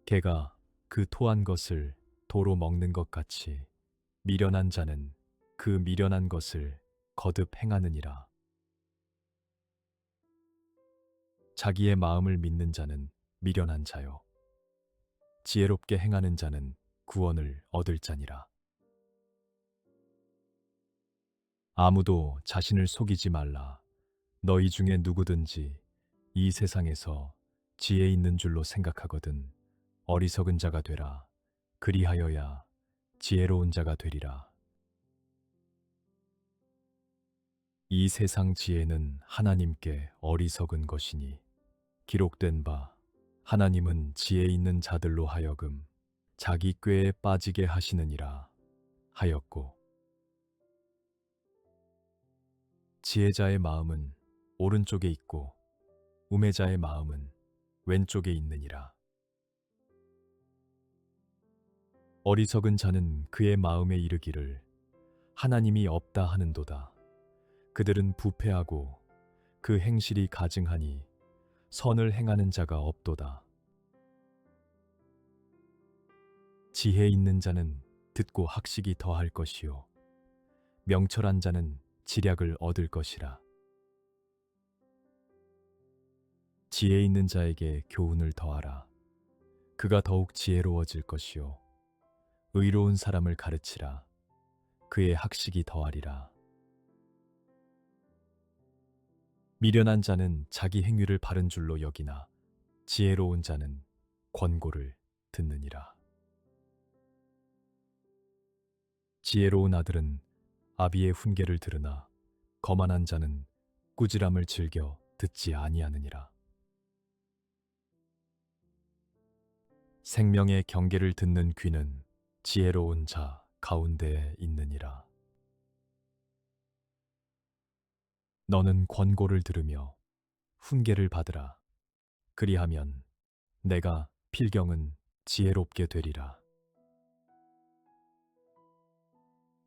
개가 그 토한 것을 도로 먹는 것 같이 미련한 자는 그 미련한 것을 거듭 행하느니라. 자기의 마음을 믿는 자는 미련한 자요 지혜롭게 행하는 자는 구원을 얻을 자니라. 아무도 자신을 속이지 말라. 너희 중에 누구든지 이 세상에서 지혜 있는 줄로 생각하거든 어리석은 자가 되라. 그리하여야 지혜로운 자가 되리라. 이 세상 지혜는 하나님께 어리석은 것이니 기록된 바 하나님은 지혜 있는 자들로 하여금 자기 꾀에 빠지게 하시느니라 하였고 지혜자의 마음은 오른쪽에 있고 우매자의 마음은 왼쪽에 있느니라. 어리석은 자는 그의 마음에 이르기를 하나님이 없다 하는도다. 그들은 부패하고 그 행실이 가증하니 선을 행하는 자가 없도다. 지혜 있는 자는 듣고 학식이 더할 것이요 명철한 자는 지략을 얻을 것이라. 지혜 있는 자에게 교훈을 더하라. 그가 더욱 지혜로워질 것이요 의로운 사람을 가르치라. 그의 학식이 더하리라. 미련한 자는 자기 행위를 바른 줄로 여기나 지혜로운 자는 권고를 듣느니라. 지혜로운 아들은 아비의 훈계를 들으나 거만한 자는 꾸지람을 즐겨 듣지 아니하느니라. 생명의 경계를 듣는 귀는 지혜로운 자 가운데에 있느니라. 너는 권고를 들으며 훈계를 받으라. 그리하면 내가 필경은 지혜롭게 되리라.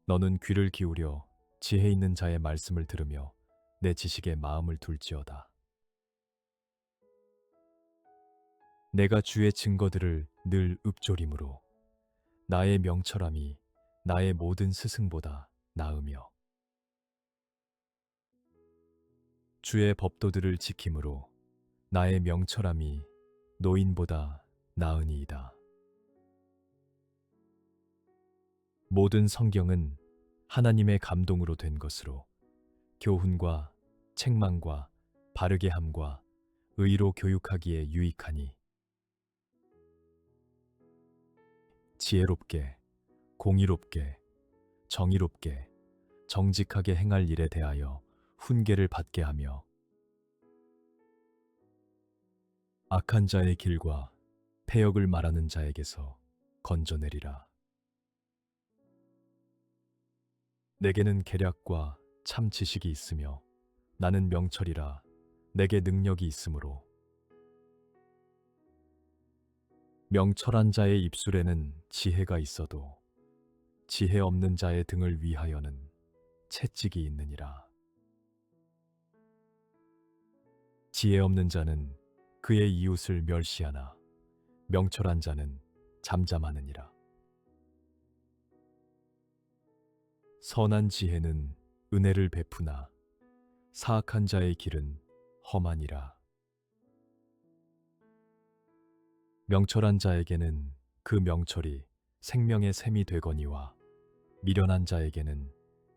너는 귀를 기울여 지혜 있는 자의 말씀을 들으며 내 지식에 마음을 둘지어다. 내가 주의 증거들을 늘 읊조림으로 나의 명철함이 나의 모든 스승보다 나으며 주의 법도들을 지킴으로 나의 명철함이 노인보다 나으니이다. 모든 성경은 하나님의 감동으로 된 것으로 교훈과 책망과 바르게 함과 의로 교육하기에 유익하니 지혜롭게, 공의롭게, 정의롭게, 정직하게 행할 일에 대하여 훈계를 받게 하며 악한 자의 길과 패역을 말하는 자에게서 건져내리라. 내게는 계략과 참 지식이 있으며 나는 명철이라 내게 능력이 있으므로 명철한 자의 입술에는 지혜가 있어도 지혜 없는 자의 등을 위하여는 채찍이 있느니라. 지혜 없는 자는 그의 이웃을 멸시하나 명철한 자는 잠잠하느니라. 선한 지혜는 은혜를 베푸나 사악한 자의 길은 험하니라. 명철한 자에게는 그 명철이 생명의 샘이 되거니와 미련한 자에게는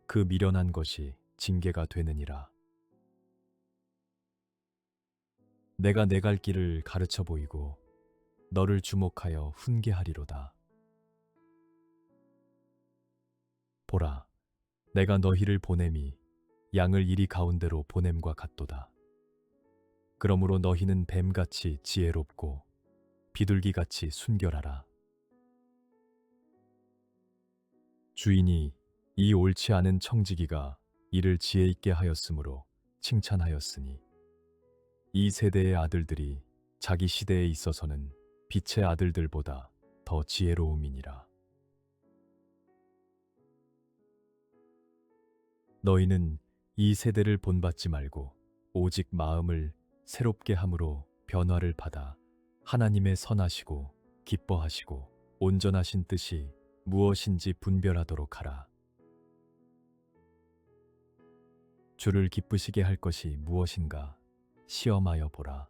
그 미련한 것이 징계가 되느니라. 내가 내 갈 길을 가르쳐 보이고 너를 주목하여 훈계하리로다. 보라, 내가 너희를 보냄이 양을 이리 가운데로 보냄과 같도다. 그러므로 너희는 뱀같이 지혜롭고 비둘기같이 순결하라. 주인이 이 옳지 않은 청지기가 이를 지혜 있게 하였으므로 칭찬하였으니 이 세대의 아들들이 자기 시대에 있어서는 빛의 아들들보다 더 지혜로움이니라. 너희는 이 세대를 본받지 말고 오직 마음을 새롭게 함으로 변화를 받아 하나님의 선하시고 기뻐하시고 온전하신 뜻이 무엇인지 분별하도록 하라. 주를 기쁘시게 할 것이 무엇인가 시험하여 보라.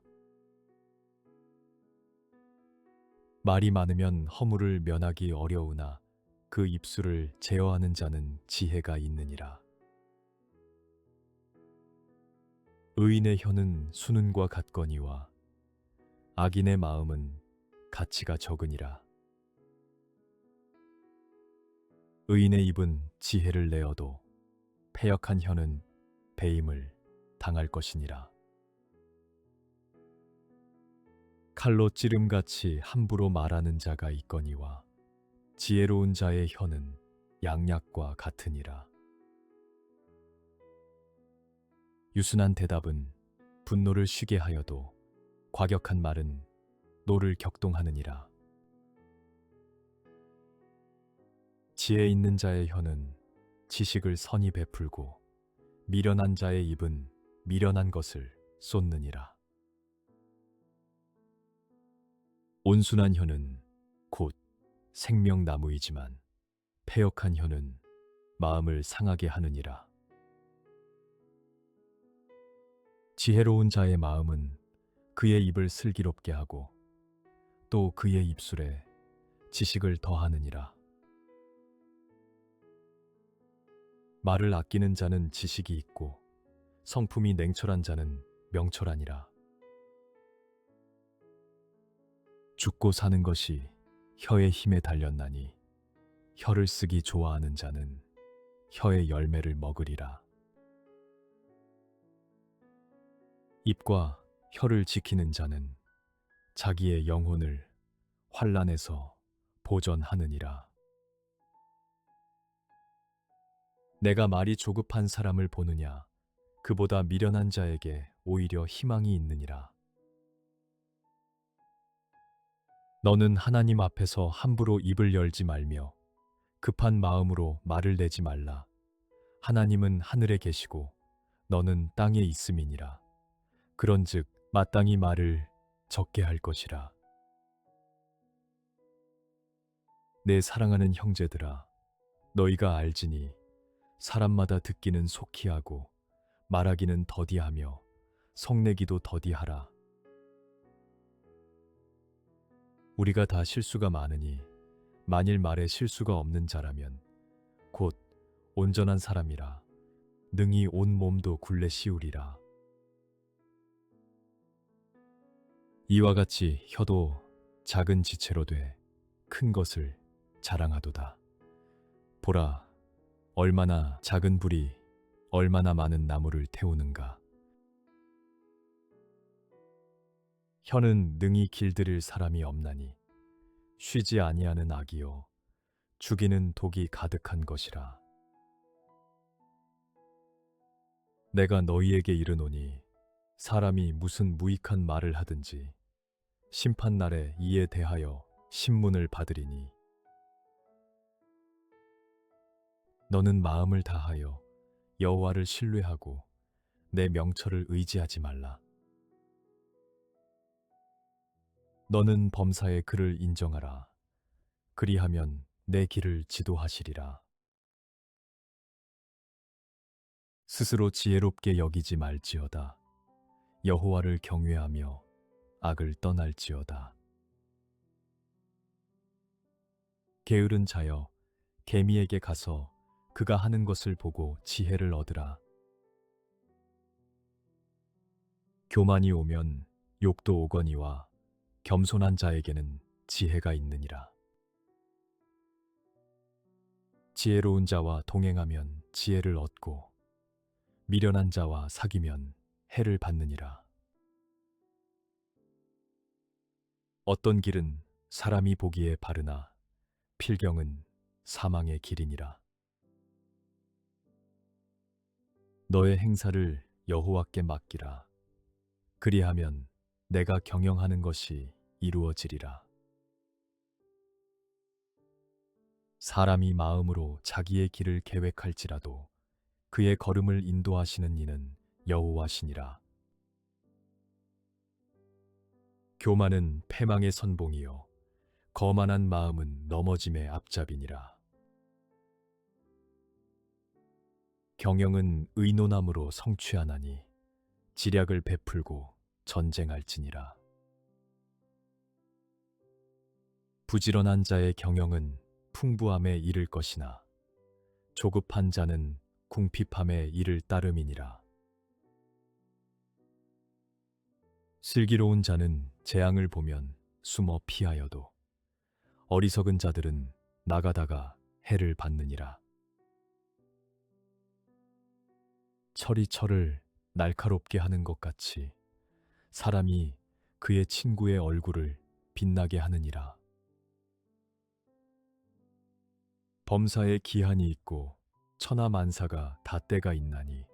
말이 많으면 허물을 면하기 어려우나 그 입술을 제어하는 자는 지혜가 있느니라. 의인의 혀는 수는과 같거니와 악인의 마음은 가치가 적으니라. 의인의 입은 지혜를 내어도 패역한 혀는 배임을 당할 것이니라. 칼로 찌름같이 함부로 말하는 자가 있거니와 지혜로운 자의 혀는 양약과 같으니라. 유순한 대답은 분노를 쉬게 하여도 과격한 말은 노를 격동하느니라. 지혜 있는 자의 혀는 지식을 선히 베풀고 미련한 자의 입은 미련한 것을 쏟느니라. 온순한 혀는 곧 생명나무이지만 패역한 혀는 마음을 상하게 하느니라. 지혜로운 자의 마음은 그의 입을 슬기롭게 하고 또 그의 입술에 지식을 더하느니라. 말을 아끼는 자는 지식이 있고 성품이 냉철한 자는 명철하니라. 죽고 사는 것이 혀의 힘에 달렸나니 혀를 쓰기 좋아하는 자는 혀의 열매를 먹으리라. 입과 혀를 지키는 자는 자기의 영혼을 환난에서 보전하느니라. 내가 말이 조급한 사람을 보느냐? 그보다 미련한 자에게 오히려 희망이 있느니라. 너는 하나님 앞에서 함부로 입을 열지 말며 급한 마음으로 말을 내지 말라. 하나님은 하늘에 계시고 너는 땅에 있음이니라. 그런즉 마땅히 말을 적게 할 것이라. 내 사랑하는 형제들아, 너희가 알지니 사람마다 듣기는 속히 하고 말하기는 더디하며 성내기도 더디하라. 우리가 다 실수가 많으니 만일 말에 실수가 없는 자라면 곧 온전한 사람이라 능히 온 몸도 굴레 씌우리라. 이와 같이 혀도 작은 지체로 돼 큰 것을 자랑하도다. 보라, 얼마나 작은 불이 얼마나 많은 나무를 태우는가. 혀는 능히 길들일 사람이 없나니 쉬지 아니하는 악이요 죽이는 독이 가득한 것이라. 내가 너희에게 이르노니 사람이 무슨 무익한 말을 하든지 심판날에 이에 대하여 신문을 받으리니 너는 마음을 다하여 여호와를 신뢰하고 내 명철을 의지하지 말라. 너는 범사의 그를 인정하라. 그리하면 내 길을 지도하시리라. 스스로 지혜롭게 여기지 말지어다. 여호와를 경외하며 악을 떠날지어다. 게으른 자여, 개미에게 가서 그가 하는 것을 보고 지혜를 얻으라. 교만이 오면 욕도 오거니와 겸손한 자에게는 지혜가 있느니라. 지혜로운 자와 동행하면 지혜를 얻고 미련한 자와 사귀면 해를 받느니라. 어떤 길은 사람이 보기에 바르나 필경은 사망의 길이니라. 너의 행사를 여호와께 맡기라. 그리하면 내가 경영하는 것이 이루어지리라. 사람이 마음으로 자기의 길을 계획할지라도 그의 걸음을 인도하시는 이는 여호와시니라. 교만은 패망의 선봉이요 거만한 마음은 넘어짐의 앞잡이니라. 경영은 의논함으로 성취하나니 지략을 베풀고 전쟁할지니라. 부지런한 자의 경영은 풍부함에 이를 것이나 조급한 자는 궁핍함에 이를 따름이니라. 슬기로운 자는 재앙을 보면 숨어 피하여도 어리석은 자들은 나가다가 해를 받느니라. 철이 철을 날카롭게 하는 것 같이 사람이 그의 친구의 얼굴을 빛나게 하느니라. 범사에 기한이 있고 천하 만사가 다 때가 있나니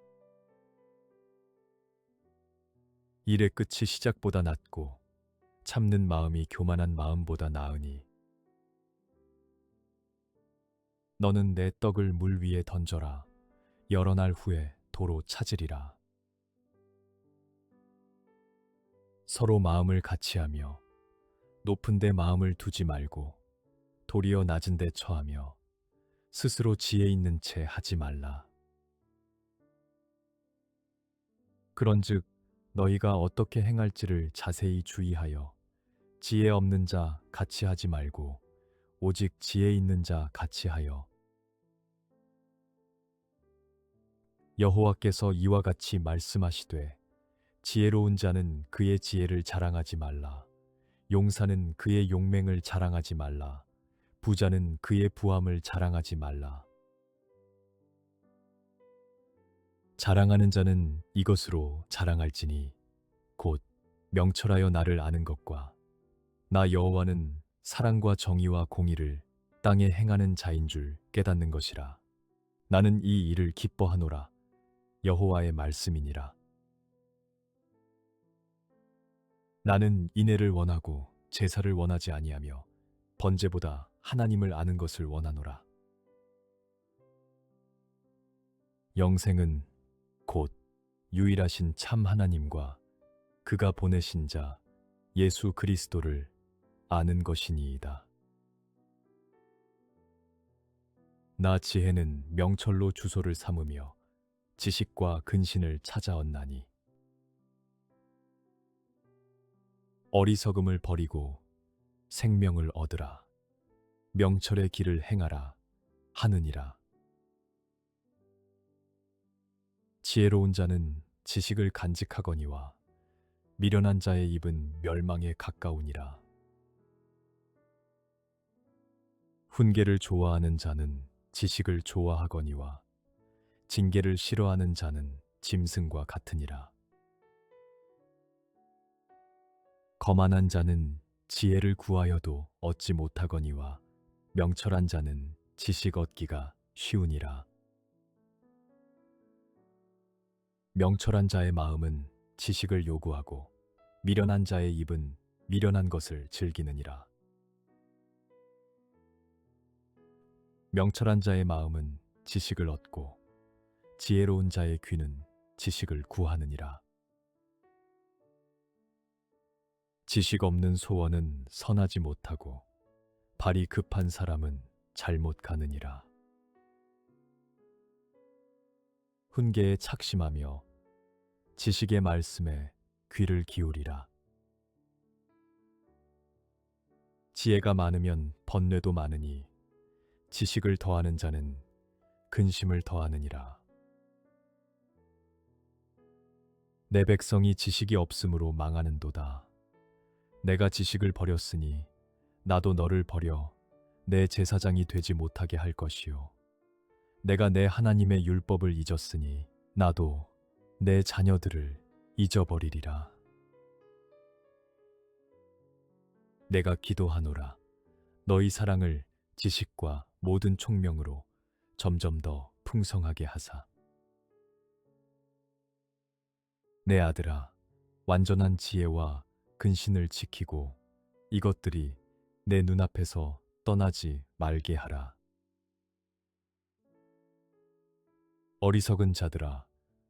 일의 끝이 시작보다 낫고 참는 마음이 교만한 마음보다 나으니 너는 내 떡을 물 위에 던져라. 여러 날 후에 도로 찾으리라. 서로 마음을 같이하며 높은 데 마음을 두지 말고 도리어 낮은 데 처하며 스스로 지혜 있는 채 하지 말라. 그런즉 너희가 어떻게 행할지를 자세히 주의하여 지혜 없는 자 같이 하지 말고 오직 지혜 있는 자 같이 하여 여호와께서 이와 같이 말씀하시되 지혜로운 자는 그의 지혜를 자랑하지 말라. 용사는 그의 용맹을 자랑하지 말라. 부자는 그의 부함을 자랑하지 말라. 자랑하는 자는 이것으로 자랑할지니 곧 명철하여 나를 아는 것과 나 여호와는 사랑과 정의와 공의를 땅에 행하는 자인 줄 깨닫는 것이라. 나는 이 일을 기뻐하노라. 여호와의 말씀이니라. 나는 인애를 원하고 제사를 원하지 아니하며 번제보다 하나님을 아는 것을 원하노라. 영생은 곧 유일하신 참 하나님과 그가 보내신 자 예수 그리스도를 아는 것이니이다. 나 지혜는 명철로 주소를 삼으며 지식과 근신을 찾아왔나니 어리석음을 버리고 생명을 얻으라. 명철의 길을 행하라 하느니라. 지혜로운 자는 지식을 간직하거니와 미련한 자의 입은 멸망에 가까우니라. 훈계를 좋아하는 자는 지식을 좋아하거니와 징계를 싫어하는 자는 짐승과 같으니라. 거만한 자는 지혜를 구하여도 얻지 못하거니와 명철한 자는 지식 얻기가 쉬우니라. 명철한 자의 마음은 지식을 요구하고 미련한 자의 입은 미련한 것을 즐기느니라. 명철한 자의 마음은 지식을 얻고 지혜로운 자의 귀는 지식을 구하느니라. 지식 없는 소원은 선하지 못하고 발이 급한 사람은 잘못 가느니라. 훈계에 착심하며 지식의 말씀에 귀를 기울이라. 지혜가 많으면 번뇌도 많으니 지식을 더하는 자는 근심을 더하느니라. 내 백성이 지식이 없으므로 망하는도다. 내가 지식을 버렸으니 나도 너를 버려 내 제사장이 되지 못하게 할 것이요. 내가 내 하나님의 율법을 잊었으니 나도 내 자녀들을 잊어버리리라. 내가 기도하노라. 너희 사랑을 지식과 모든 총명으로 점점 더 풍성하게 하사. 내 아들아, 완전한 지혜와 근신을 지키고 이것들이 내 눈앞에서 떠나지 말게 하라. 어리석은 자들아,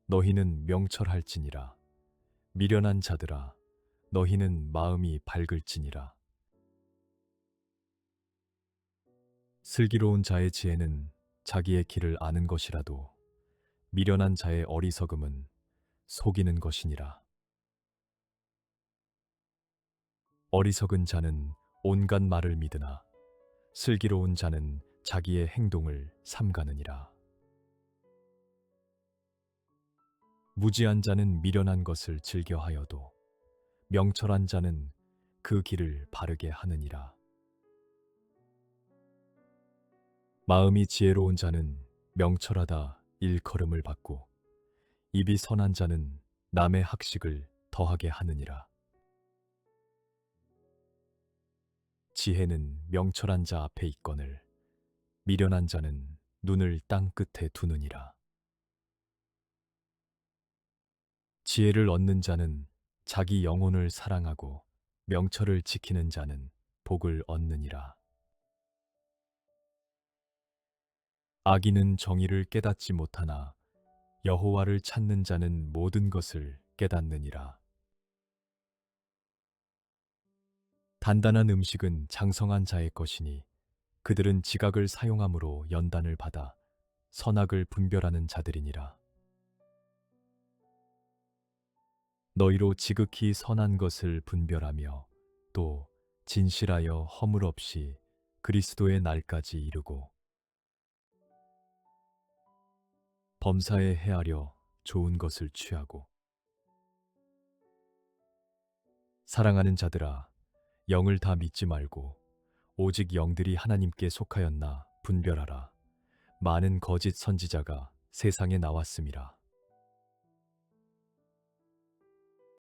너희는 명철할지니라. 미련한 자들아, 너희는 마음이 밝을지니라. 슬기로운 자의 지혜는 자기의 길을 아는 것이라도 미련한 자의 어리석음은 속이는 것이니라. 어리석은 자는 온갖 말을 믿으나 슬기로운 자는 자기의 행동을 삼가느니라. 무지한 자는 미련한 것을 즐겨하여도 명철한 자는 그 길을 바르게 하느니라. 마음이 지혜로운 자는 명철하다 일컬음을 받고 입이 선한 자는 남의 학식을 더하게 하느니라. 지혜는 명철한 자 앞에 있거늘 미련한 자는 눈을 땅 끝에 두느니라. 지혜를 얻는 자는 자기 영혼을 사랑하고 명철을 지키는 자는 복을 얻느니라. 악인은 정의를 깨닫지 못하나 여호와를 찾는 자는 모든 것을 깨닫느니라. 단단한 음식은 장성한 자의 것이니 그들은 지각을 사용함으로 연단을 받아 선악을 분별하는 자들이니라. 너희로 지극히 선한 것을 분별하며 또 진실하여 허물 없이 그리스도의 날까지 이르고 범사에 헤아려 좋은 것을 취하고. 사랑하는 자들아, 영을 다 믿지 말고 오직 영들이 하나님께 속하였나 분별하라. 많은 거짓 선지자가 세상에 나왔음이라.